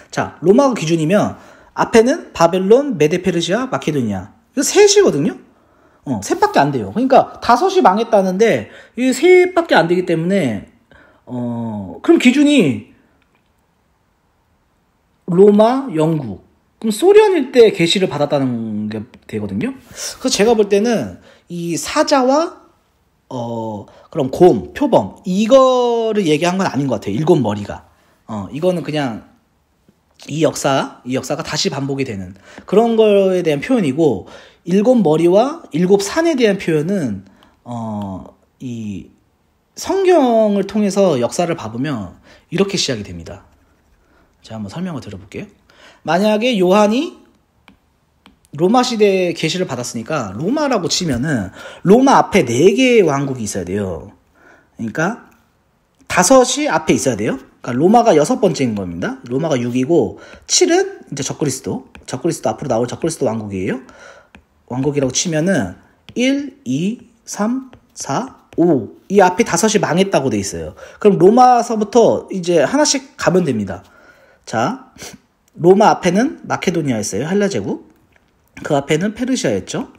자, 로마가 기준이면 앞에는 바벨론, 메데 페르시아, 마케도니아. 이거 셋이거든요. 셋밖에 안 돼요. 그러니까 5이 망했다는데 이 셋밖에 안 되기 때문에 그럼 기준이 로마, 영국. 그럼 소련일 때 계시를 받았다는 게 되거든요. 그래서 제가 볼 때는 이 사자와 그럼 곰, 표범 이거를 얘기한 건 아닌 것 같아요. 7머리가. 이거는 그냥 이 역사가 다시 반복이 되는 그런 거에 대한 표현이고 7머리와 7산에 대한 표현은 이 성경을 통해서 역사를 봐보면 이렇게 시작이 됩니다. 제가 한번 설명을 드려볼게요. 만약에 요한이 로마 시대에 계시를 받았으니까 로마라고 치면은 로마 앞에 4개의 왕국이 있어야 돼요. 그러니까 5이 앞에 있어야 돼요. 그러니까 로마가 6번째인 겁니다. 로마가 6이고 7은 이제 적그리스도 앞으로 나올 적그리스도 왕국이에요. 왕국이라고 치면은 1, 2, 3, 4, 5 이 앞에 5이 망했다고 돼 있어요. 그럼 로마서부터 이제 하나씩 가면 됩니다. 자, 로마 앞에는 마케도니아였어요. 헬라 제국. 그 앞에는 페르시아였죠.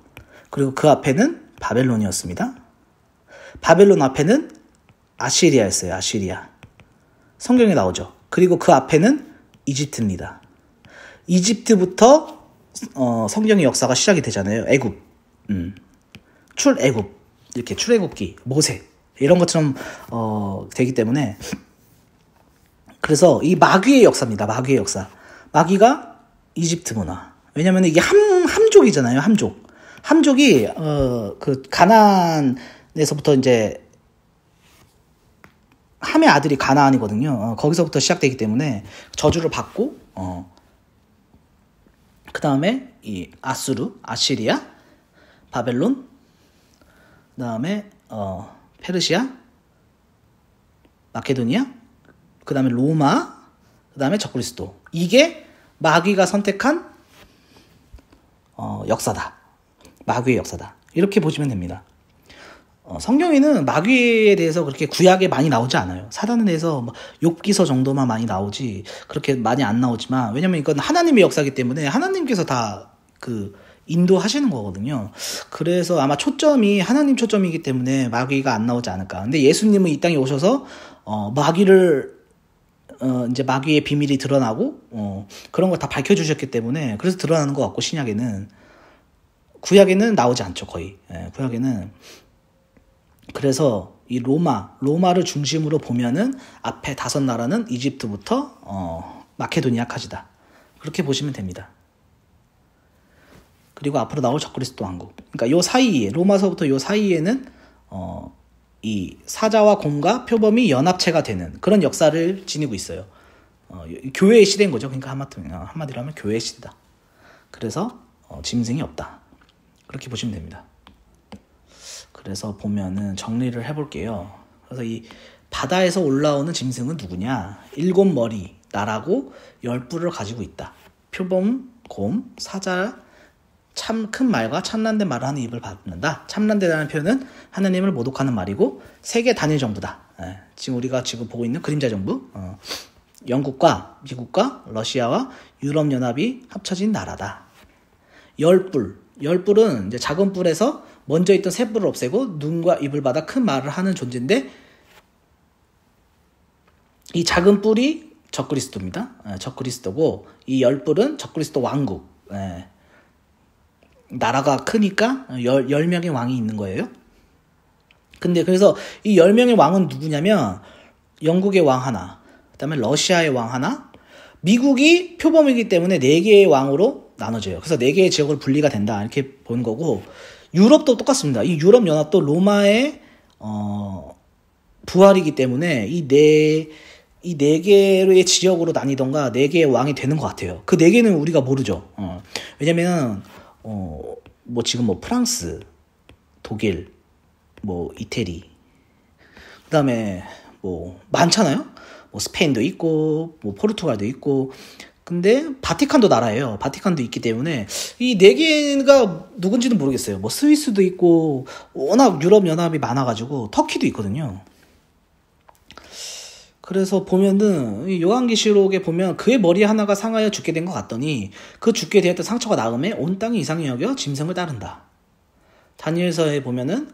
그리고 그 앞에는 바벨론이었습니다. 바벨론 앞에는 아시리아였어요. 아시리아. 성경에 나오죠. 그리고 그 앞에는 이집트입니다. 이집트부터 성경의 역사가 시작이 되잖아요. 애굽. 출애굽. 이렇게 출애굽기, 모세 이런 것처럼 되기 때문에 그래서 이 마귀의 역사입니다. 마귀의 역사. 마귀가 이집트 문화. 왜냐면 이게 함족이잖아요. 함족이 그 가나안에서부터 이제 함의 아들이 가나안이거든요. 거기서부터 시작되기 때문에 저주를 받고 그 다음에 이 아수르, 아시리아, 바벨론, 그 다음에 페르시아, 마케도니아, 그 다음에 로마, 그 다음에 적그리스도. 이게 마귀가 선택한 역사다. 마귀의 역사다. 이렇게 보시면 됩니다. 성경에는 마귀에 대해서 그렇게 구약에 많이 나오지 않아요. 사단에 대해서 뭐 욥기서 정도만 많이 나오지 그렇게 많이 안 나오지만, 왜냐면 이건 하나님의 역사이기 때문에 하나님께서 다 인도하시는 거거든요. 그래서 아마 초점이 하나님 초점이기 때문에 마귀가 안 나오지 않을까. 근데 예수님은 이 땅에 오셔서 이제 마귀의 비밀이 드러나고 그런 걸 다 밝혀주셨기 때문에 그래서 드러나는 것 같고, 구약에는 나오지 않죠, 거의. 구약에는. 그래서 이 로마를 중심으로 보면은 앞에 5나라는 이집트부터 마케도니아 카지다, 그렇게 보시면 됩니다. 그리고 앞으로 나올 적그리스도 왕국. 그러니까 요 사이에, 로마서부터 요 사이에는 이 사자와 곰과 표범이 연합체가 되는 그런 역사를 지니고 있어요. 교회의 시대인 거죠. 그러니까 한마디로 하면 교회의 시대다. 그래서 짐승이 없다, 그렇게 보시면 됩니다. 그래서 보면은 정리를 해볼게요. 그래서 이 바다에서 올라오는 짐승은 누구냐? 7머리, 나라고 10뿔을 가지고 있다. 표범, 곰, 사자, 참 큰 말과 참난된 말을 하는 입을 받는다. 참난되다는 표현은 하나님을 모독하는 말이고, 세계 단일 정부다. 지금 우리가 보고 있는 그림자 정부, 영국과 미국과 러시아와 유럽연합이 합쳐진 나라다. 10뿔은 이제 작은 뿔에서 먼저 있던 새 뿔을 없애고 눈과 입을 받아 큰 말을 하는 존재인데, 이 작은 뿔이 적그리스도입니다. 적그리스도고, 이 10뿔은 적그리스도 왕국. 나라가 크니까 10명의 왕이 있는 거예요. 근데 그래서 이 10명의 왕은 누구냐면, 영국의 왕 하나, 그 다음에 러시아의 왕 하나, 미국이 표범이기 때문에 4개의 왕으로 나눠져요. 그래서 4개의 지역으로 분리가 된다, 이렇게 보는 거고, 유럽도 똑같습니다. 이 유럽연합도 로마의 부활이기 때문에 이 네 개의 지역으로 나뉘던가 4개의 왕이 되는 것 같아요. 그 4개는 우리가 모르죠. 왜냐면 지금 프랑스, 독일, 이태리, 그 다음에 많잖아요. 스페인도 있고 포르투갈도 있고. 근데 바티칸도 나라예요. 바티칸도 있기 때문에 이 4개가 누군지는 모르겠어요. 스위스도 있고, 워낙 유럽 연합이 많아가지고 터키도 있거든요. 그래서 보면은 요한계시록에 보면 그의 머리 하나가 상하여 죽게 된 것 같더니 그 죽게 되었던 상처가 나음에 온 땅이 이상히 여겨 짐승을 따른다. 다니엘서에 보면은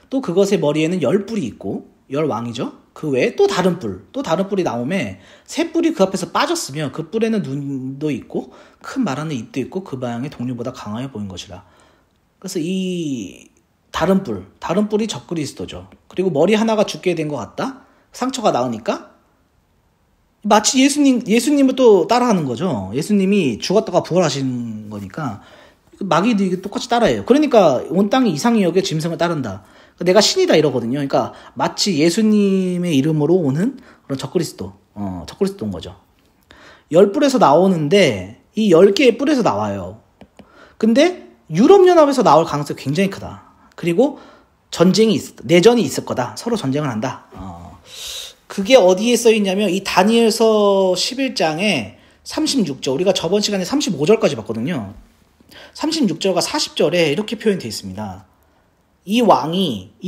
또 그것의 머리에는 10뿔이 있고, 10왕이죠. 그 외에 또 다른 뿔이 나오매 새 뿔이 그 앞에서 빠졌으며 그 뿔에는 눈도 있고 큰 말하는 입도 있고 그 방향의 동류보다 강하여 보인 것이라. 그래서 이 다른 뿔이 적그리스도죠. 그리고 머리 하나가 죽게 된 것 같다. 상처가 나으니까 마치 예수님을 또 따라하는 거죠. 예수님이 죽었다가 부활하신 거니까 마귀도 이게 똑같이 따라해요. 그러니까 온 땅이 이상히 여겨 짐승을 따른다. 내가 신이다 이러거든요. 그러니까 마치 예수님의 이름으로 오는 그런 적그리스도인 거죠. 10뿔에서 나오는데 이 10개의 뿔에서 나와요. 근데 유럽연합에서 나올 가능성이 굉장히 크다. 그리고 내전이 있을 거다. 서로 전쟁을 한다. 그게 어디에 써있냐면 이 다니엘서 11장에 36절, 우리가 저번 시간에 35절까지 봤거든요. 36절과 40절에 이렇게 표현되어 있습니다. 이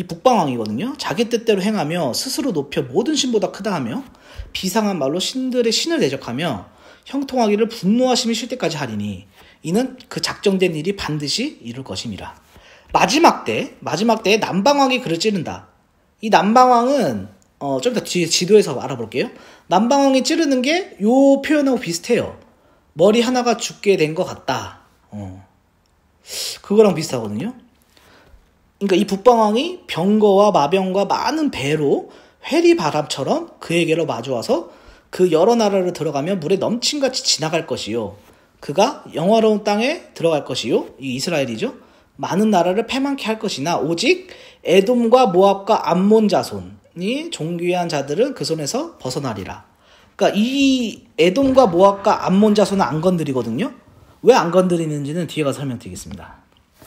북방왕이거든요. 자기 뜻대로 행하며 스스로 높여 모든 신보다 크다 하며 비상한 말로 신들의 신을 대적하며 형통하기를 분노하심이 쉴 때까지 하리니 이는 그 작정된 일이 반드시 이룰 것임이라. 마지막 때에 남방왕이 그를 찌른다. 이 남방왕은 좀 더 뒤에 지도에서 알아볼게요. 남방왕이 찌르는 게 요 표현하고 비슷해요. 머리 하나가 죽게 된 것 같다. 그거랑 비슷하거든요. 그러니까 이 북방왕이 병거와 마병과 많은 배로 회리바람처럼 그에게로 마주와서 그 여러 나라를 들어가며 물에 넘침같이 지나갈 것이요. 그가 영화로운 땅에 들어갈 것이요. 이 이스라엘이죠. 많은 나라를 패망케 할 것이나 오직 에돔과 모압과 암몬 자손이 존귀한 자들은 그 손에서 벗어나리라. 그러니까 이 에돔과 모압과 암몬 자손은 안 건드리거든요. 왜 안 건드리는지는 뒤에 가서 설명드리겠습니다.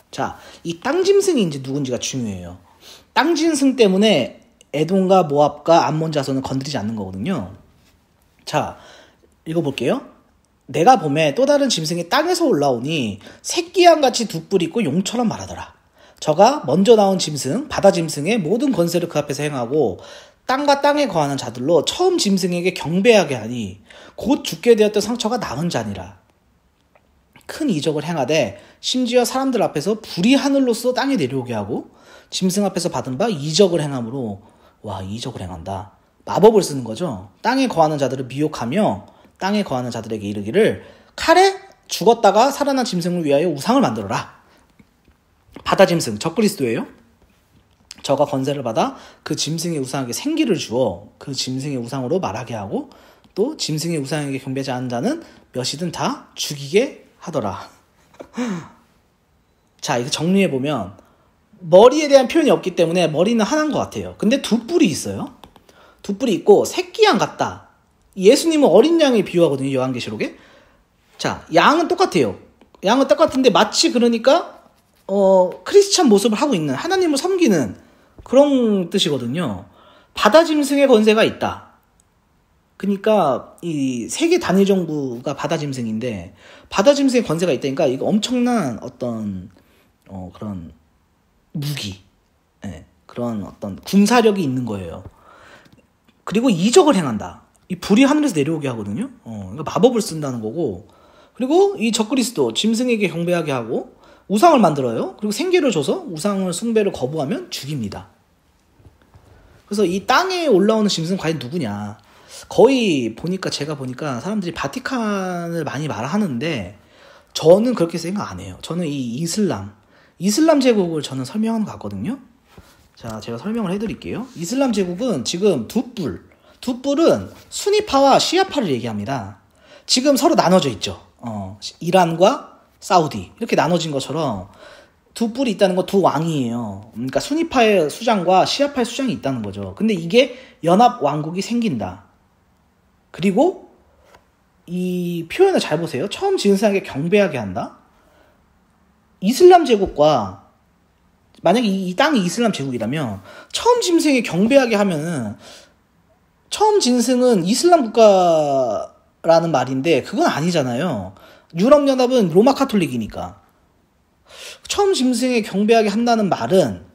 자, 이 땅짐승이 이제 누군지가 중요해요. 땅짐승 때문에 에돔과 모압과 암몬 자손은 건드리지 않는 거거든요. 자, 읽어볼게요. 내가 봄에 또 다른 짐승이 땅에서 올라오니 새끼양같이 두 뿔이 있고 용처럼 말하더라. 저가 먼저 나온 짐승, 바다 짐승의 모든 권세를 그 앞에서 행하고 땅과 땅에 거하는 자들로 처음 짐승에게 경배하게 하니 곧 죽게 되었던 상처가 나은 자니라. 큰 이적을 행하되 심지어 사람들 앞에서 불이 하늘로서 땅에 내려오게 하고 짐승 앞에서 받은 바 이적을 행함으로 와, 이적을 행한다. 마법을 쓰는 거죠. 땅에 거하는 자들을 미혹하며 땅에 거하는 자들에게 이르기를 칼에 죽었다가 살아난 짐승을 위하여 우상을 만들어라. 바다 짐승, 적그리스도예요. 저가 권세를 받아 그 짐승의 우상에게 생기를 주어 그 짐승의 우상으로 말하게 하고 또 짐승의 우상에게 경배하지 않는 자는 몇이든 다 죽이게 하더라. 자, 이거 정리해보면 머리에 대한 표현이 없기 때문에 머리는 하나인 것 같아요. 근데 두 뿔이 있어요. 두 뿔이 있고 새끼양 같다. 예수님은 어린 양에 비유하거든요. 요한계시록에. 자, 양은 똑같아요. 양은 똑같은데 마치 그러니까 크리스찬 모습을 하고 있는 하나님을 섬기는 그런 뜻이거든요. 바다 짐승의 권세가 있다. 그러니까 이 세계 단일 정부가 바다 짐승인데 바다 짐승의 권세가 있다니까 이거 엄청난 어떤 그런 무기, 그런 어떤 군사력이 있는 거예요. 그리고 이적을 행한다. 이 불이 하늘에서 내려오게 하거든요. 그러니까 마법을 쓴다는 거고. 그리고 이 적그리스도 짐승에게 경배하게 하고 우상을 만들어요. 그리고 생계를 줘서 우상을 숭배를 거부하면 죽입니다. 그래서 이 땅에 올라오는 짐승은 과연 누구냐? 거의 제가 보니까 사람들이 바티칸을 많이 말하는데 저는 그렇게 생각 안 해요. 저는 이 이슬람 제국을 저는 설명하는 것 같거든요. 자, 제가 설명을 해드릴게요. 이슬람 제국은 지금 두 뿔은 수니파와 시아파를 얘기합니다. 지금 서로 나눠져 있죠. 이란과 사우디 이렇게 나눠진 것처럼 두 뿔이 있다는 건 두 왕이에요. 그러니까 수니파의 수장과 시아파의 수장이 있다는 거죠. 근데 이게 연합 왕국이 생긴다. 그리고 이 표현을 잘 보세요. 처음 짐승에게 경배하게 한다. 이슬람 제국과 만약에 이 땅이 이슬람 제국이라면 처음 짐승에게 경배하게 하면은 처음 짐승은 이슬람 국가라는 말인데 그건 아니잖아요. 유럽연합은 로마 카톨릭이니까. 처음 짐승에 경배하게 한다는 말은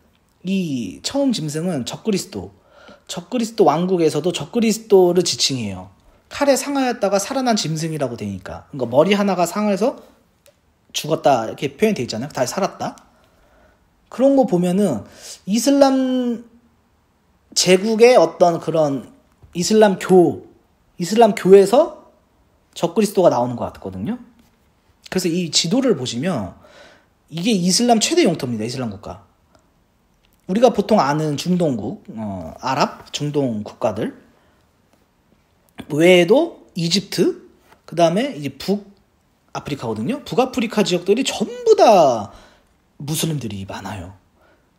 이 처음 짐승은 적그리스도 왕국에서도 적그리스도를 지칭해요. 칼에 상하였다가 살아난 짐승이라고 되니까. 그러니까 머리 하나가 상해서 죽었다 이렇게 표현되어 있잖아요. 다시 살았다. 그런 거 보면은 이슬람 제국의 어떤 그런 이슬람 교에서 적그리스도가 나오는 것 같거든요. 그래서 이 지도를 보시면 이게 이슬람 최대 영토입니다. 이슬람 국가. 우리가 보통 아는 중동국, 아랍, 중동 국가들 외에도 이집트, 그 다음에 이제 북아프리카거든요. 북아프리카 지역들이 전부 다 무슬림들이 많아요.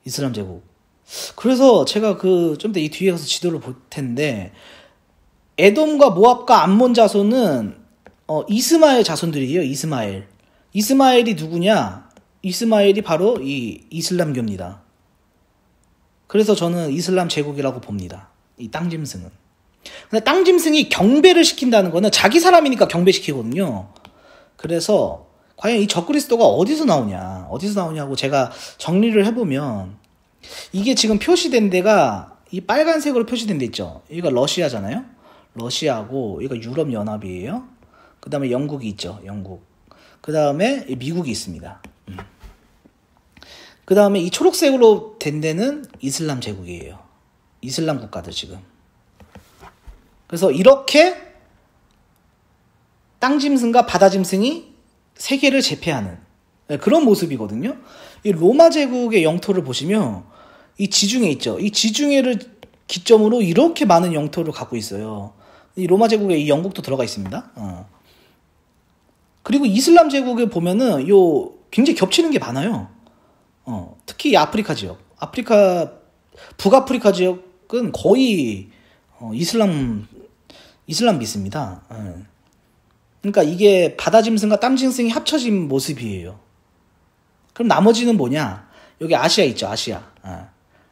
이슬람 제국. 그래서 제가 좀 더 이 뒤에 가서 지도를 볼 텐데 에돔과 모압과 암몬 자손은 이스마엘 자손들이에요. 이스마엘이 누구냐? 이스마엘이 바로 이 이슬람교입니다. 그래서 저는 이슬람 제국이라고 봅니다. 이 땅짐승은. 근데 땅짐승이 경배를 시킨다는 거는 자기 사람이니까 경배시키거든요. 그래서 과연 이 적그리스도가 어디서 나오냐고 제가 정리를 해보면 이게 지금 표시된 데가 이 빨간색으로 표시된 데 있죠. 이거 러시아잖아요. 러시아고 이거 유럽연합이에요. 그 다음에 영국이 있죠. 영국. 그 다음에 미국이 있습니다. 그 다음에 이 초록색으로 된 데는 이슬람 제국이에요. 이슬람 국가들 지금. 그래서 이렇게 땅짐승과 바다짐승이 세계를 제패하는 그런 모습이거든요. 이 로마 제국의 영토를 보시면 이 지중해 있죠. 이 지중해를 기점으로 이렇게 많은 영토를 갖고 있어요. 이 로마 제국에 이 영국도 들어가 있습니다. 그리고 이슬람 제국에 보면은 굉장히 겹치는 게 많아요. 특히 이 아프리카 지역, 북아프리카 지역은 거의 이슬람 믿습니다. 그러니까 이게 바다짐승과 땅짐승이 합쳐진 모습이에요. 그럼 나머지는 뭐냐? 여기 아시아 있죠, 아시아.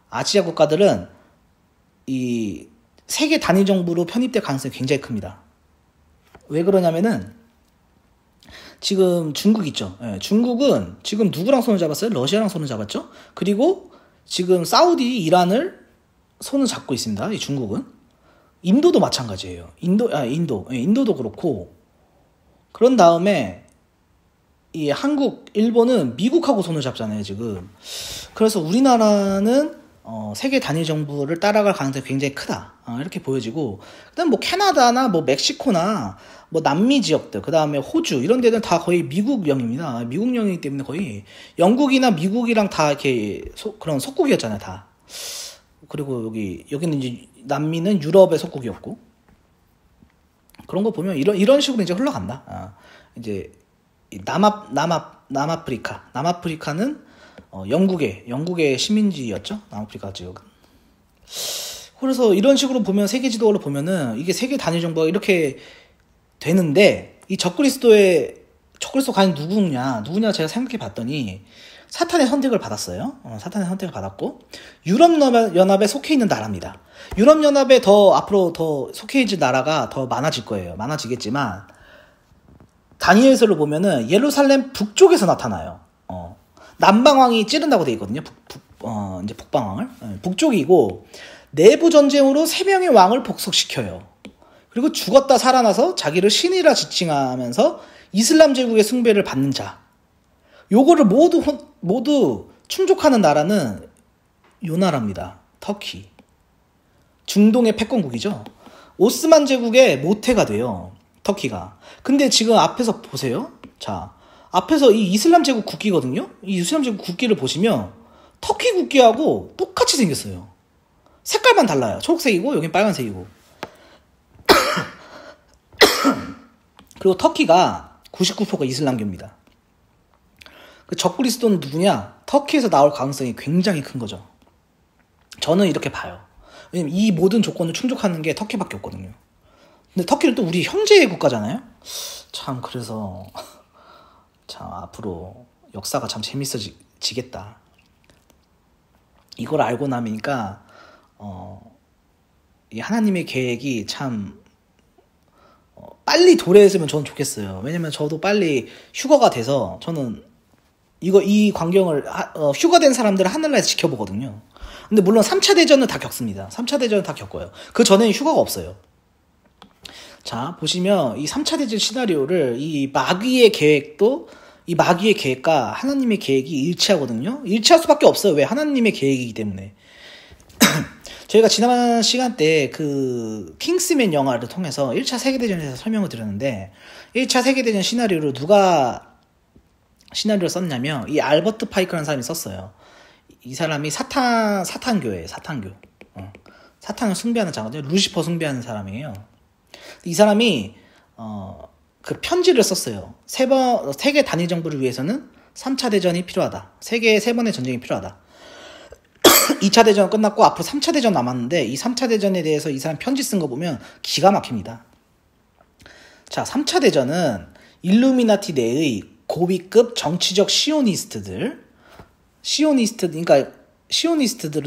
아시아 국가들은 이 세계 단일 정부로 편입될 가능성이 굉장히 큽니다. 왜 그러냐면은 지금 중국 있죠. 예, 중국은 지금 누구랑 손을 잡았어요? 러시아랑 손을 잡았죠. 그리고 지금 사우디, 이란을 손을 잡고 있습니다. 이 중국은. 인도도 마찬가지예요. 인도도 그렇고. 그런 다음에 이 한국, 일본은 미국하고 손을 잡잖아요, 지금. 그래서 우리나라는 세계 단일 정부를 따라갈 가능성이 굉장히 크다. 이렇게 보여지고, 그다음 뭐 캐나다나 뭐 멕시코나 뭐 남미 지역들, 그다음에 호주 이런 데는 다 거의 미국령입니다. 미국령이기 때문에 거의 영국이나 미국이랑 다 이렇게 그런 속국이었잖아요, 다. 그리고 여기는 이제 남미는 유럽의 속국이었고, 그런 거 보면 이런 식으로 이제 흘러간다. 이제 남아프리카는 영국의 시민지였죠. 남아프리카 지역은. 그래서 이런 식으로 보면 세계 지도를 보면은 이게 세계 단일 정부가 이렇게 되는데, 이 적그리스도 과연 누구냐 제가 생각해 봤더니 사탄의 선택을 받았어요. 사탄의 선택을 받았고, 유럽연합에 속해 있는 나라입니다. 유럽연합에 앞으로 더 속해 있는 나라가 더 많아질 거예요. 많아지겠지만, 다니엘서를 보면은 예루살렘 북쪽에서 나타나요. 남방왕이 찌른다고 돼 있거든요. 이제 북방왕을. 북쪽이고, 내부 전쟁으로 3명의 왕을 복속시켜요. 그리고 죽었다 살아나서 자기를 신이라 지칭하면서 이슬람 제국의 숭배를 받는 자. 요거를 모두 충족하는 나라는 요 나라입니다. 터키. 중동의 패권국이죠. 오스만 제국의 모태가 돼요. 터키가. 근데 지금 앞에서 보세요. 자, 앞에서 이 이슬람 제국 국기거든요. 이 이슬람 제국 국기를 보시면 터키 국기하고 똑같이 생겼어요. 색깔만 달라요. 초록색이고 여긴 빨간색이고. 그리고 터키가 99%가 이슬람교입니다. 그 적그리스도는 누구냐? 터키에서 나올 가능성이 굉장히 큰 거죠. 저는 이렇게 봐요. 왜냐면 이 모든 조건을 충족하는 게 터키밖에 없거든요. 근데 터키는 또 우리 형제 국가잖아요. 참, 그래서 참 앞으로 역사가 참 재밌어지겠다. 이걸 알고 나니까 이 하나님의 계획이 참 빨리 도래했으면 저는 좋겠어요. 왜냐면 저도 빨리 휴가가 돼서, 저는 이 광경을 휴가된 사람들을 하늘나라에서 지켜보거든요. 근데 물론 3차 대전은 다 겪습니다. 3차 대전은 다 겪어요. 그 전에는 휴가가 없어요. 자, 보시면 이 3차 대전 시나리오를, 이 마귀의 계획과 하나님의 계획이 일치하거든요. 일치할 수밖에 없어요. 왜? 하나님의 계획이기 때문에. 저희가 지난 시간 때 그 킹스맨 영화를 통해서 1차 세계대전에서 설명을 드렸는데, 1차 세계대전 시나리오를 누가 시나리오를 썼냐면 이 알버트 파이크라는 사람이 썼어요. 이 사람이 사탄교예요. 사탄교. 사탄을 숭배하는 자거든요. 루시퍼 숭배하는 사람이에요. 이 사람이 그 편지를 썼어요. 세계 단일 정부를 위해서는 3차 대전이 필요하다. 세계 3번의 전쟁이 필요하다. 2차 대전은 끝났고 앞으로 3차 대전 남았는데, 이 3차 대전에 대해서 이 사람 편지 쓴 거 보면 기가 막힙니다. 자, 3차 대전은 일루미나티 내의 고위급 정치적 시오니스트들은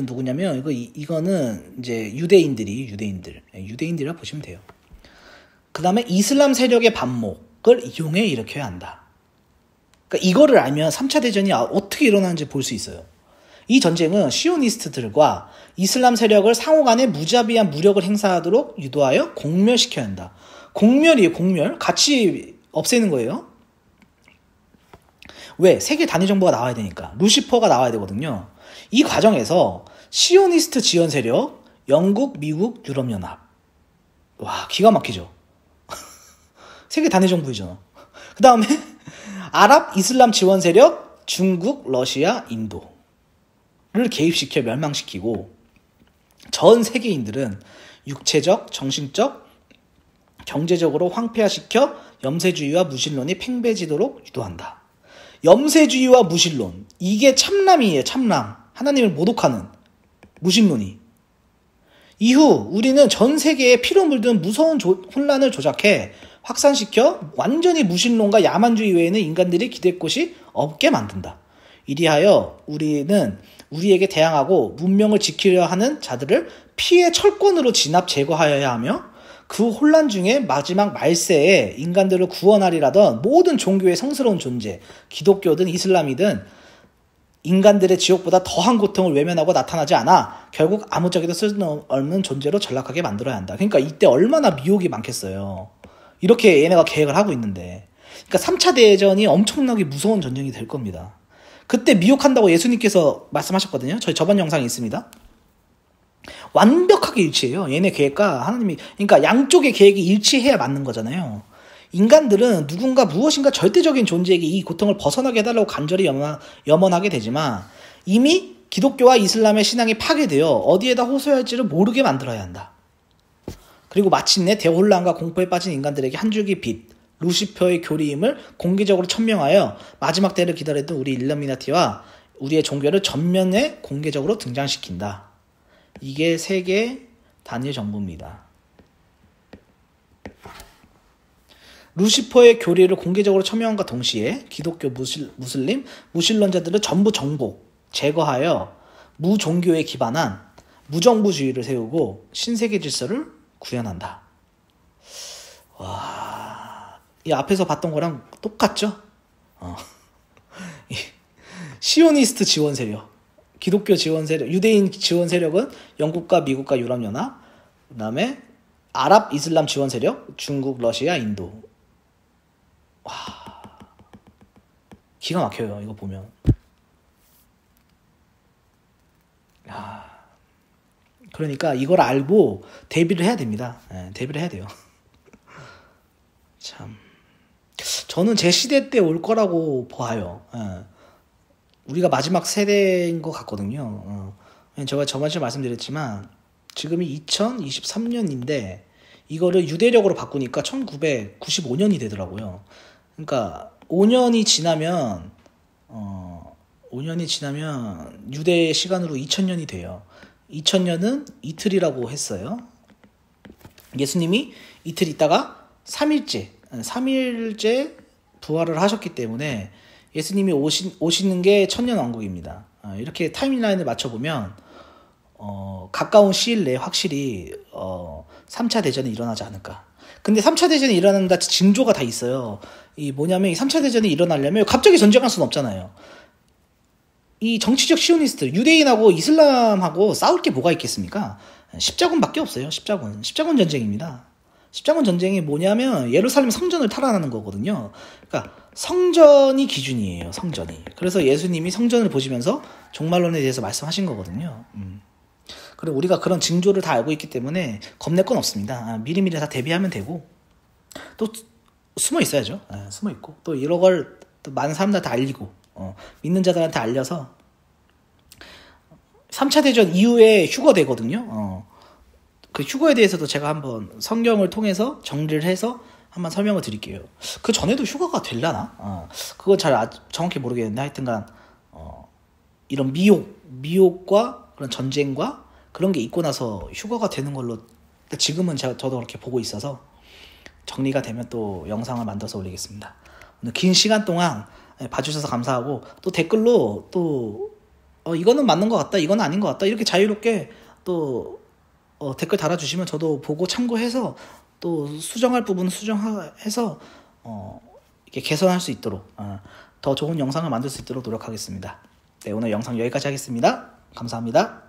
누구냐면, 이거는 이제 유대인들이라 보시면 돼요. 그 다음에 이슬람 세력의 반목을 이용해 일으켜야 한다. 그러니까 이거를 알면 3차 대전이 어떻게 일어나는지 볼 수 있어요. 이 전쟁은 시오니스트들과 이슬람 세력을 상호간에 무자비한 무력을 행사하도록 유도하여 공멸시켜야 한다. 공멸이에요, 공멸. 같이 없애는 거예요. 왜? 세계 단일 정부가 나와야 되니까. 루시퍼가 나와야 되거든요. 이 과정에서 시오니스트 지원 세력, 영국, 미국, 유럽연합. 와, 기가 막히죠. 세계 단일 정부이죠. 그 다음에 아랍 이슬람 지원 세력, 중국, 러시아, 인도를 개입시켜 멸망시키고, 전 세계인들은 육체적, 정신적, 경제적으로 황폐화시켜 염세주의와 무신론이 팽배해지도록 유도한다. 염세주의와 무신론, 이게 참람이에요. 참람. 하나님을 모독하는 무신론이. 이후 우리는 전 세계에 피로 물든 무서운 혼란을 조작해 확산시켜 완전히 무신론과 야만주의 외에는 인간들이 기댈 곳이 없게 만든다. 이리하여 우리는 우리에게 대항하고 문명을 지키려 하는 자들을 피해 철권으로 진압 제거하여야 하며, 그 혼란 중에 마지막 말세에 인간들을 구원하리라던 모든 종교의 성스러운 존재, 기독교든 이슬람이든 인간들의 지옥보다 더한 고통을 외면하고 나타나지 않아 결국 아무짝에도 쓸모없는 존재로 전락하게 만들어야 한다. 그러니까 이때 얼마나 미혹이 많겠어요. 이렇게 얘네가 계획을 하고 있는데. 그러니까 3차 대전이 엄청나게 무서운 전쟁이 될 겁니다. 그때 미혹한다고 예수님께서 말씀하셨거든요. 저희 저번 영상에 있습니다. 완벽하게 일치해요. 얘네 계획과 하나님이. 그러니까 양쪽의 계획이 일치해야 맞는 거잖아요. 인간들은 누군가 무엇인가 절대적인 존재에게 이 고통을 벗어나게 해달라고 간절히 염원하게 되지만 이미 기독교와 이슬람의 신앙이 파괴되어 어디에다 호소할지를 모르게 만들어야 한다. 그리고 마침내 대혼란과 공포에 빠진 인간들에게 한 줄기 빛, 루시퍼의 교리임을 공개적으로 천명하여 마지막 때를 기다렸던 우리 일루미나티와 우리의 종교를 전면에 공개적으로 등장시킨다. 이게 세계 단일 정부입니다. 루시퍼의 교리를 공개적으로 천명함과 동시에 기독교, 무슬림, 무신론자들을 전부 정복, 제거하여 무종교에 기반한 무정부주의를 세우고 신세계 질서를 구현한다. 와, 이 앞에서 봤던 거랑 똑같죠? 시오니스트 지원 세력, 기독교 지원 세력, 유대인 지원 세력은 영국과 미국과 유럽연합, 그 다음에 아랍 이슬람 지원 세력, 중국, 러시아, 인도. 와, 기가 막혀요. 이거 보면. 야, 그러니까 이걸 알고 대비를 해야 됩니다. 대비를 해야 돼요. 참, 저는 제 시대 때 올 거라고 봐요. 우리가 마지막 세대인 것 같거든요. 제가 저번에 말씀드렸지만 지금이 2023년인데 이거를 유대력으로 바꾸니까 1995년이 되더라고요. 그러니까 5년이 지나면 유대 시간으로 2000년이 돼요. 2000년은 이틀이라고 했어요. 예수님이 이틀 있다가 3일째 부활을 하셨기 때문에 예수님이 오시는 게 천년왕국입니다. 이렇게 타임라인을 맞춰보면 가까운 시일 내에 확실히 3차 대전이 일어나지 않을까. 근데 3차 대전이 일어난다 징조가 다 있어요. 이 뭐냐면 이 3차 대전이 일어나려면 갑자기 전쟁할 수는 없잖아요. 이 정치적 시오니스트, 유대인하고 이슬람하고 싸울 게 뭐가 있겠습니까? 십자군밖에 없어요. 십자군 전쟁입니다. 십자군 전쟁이 뭐냐면 예루살렘 성전을 탈환하는 거거든요. 그러니까 성전이 기준이에요. 성전이. 그래서 예수님이 성전을 보시면서 종말론에 대해서 말씀하신 거거든요. 그리고 우리가 그런 징조를 다 알고 있기 때문에 겁낼 건 없습니다. 미리미리 다 대비하면 되고 또 숨어 있어야죠. 숨어 있고 또 이런 걸 또 많은 사람들한테 알리고 믿는 자들한테 알려서 3차 대전 이후에 휴거되거든요. 그 휴거에 대해서도 제가 한번 성경을 통해서 정리를 해서 한번 설명을 드릴게요. 그 전에도 휴거가 되려나? 그건 잘 정확히 모르겠는데 하여튼간 이런 미혹과 그런 전쟁과 그런 게 있고 나서 휴거가 되는 걸로 지금은 저도 그렇게 보고 있어서 정리가 되면 또 영상을 만들어서 올리겠습니다. 오늘 긴 시간 동안 봐주셔서 감사하고 또 댓글로 또 이거는 맞는 것 같다, 이건 아닌 것 같다 이렇게 자유롭게 또 댓글 달아주시면 저도 보고 참고해서 또 수정할 부분은 수정해서 이렇게 개선할 수 있도록 더 좋은 영상을 만들 수 있도록 노력하겠습니다. 네, 오늘 영상 여기까지 하겠습니다. 감사합니다.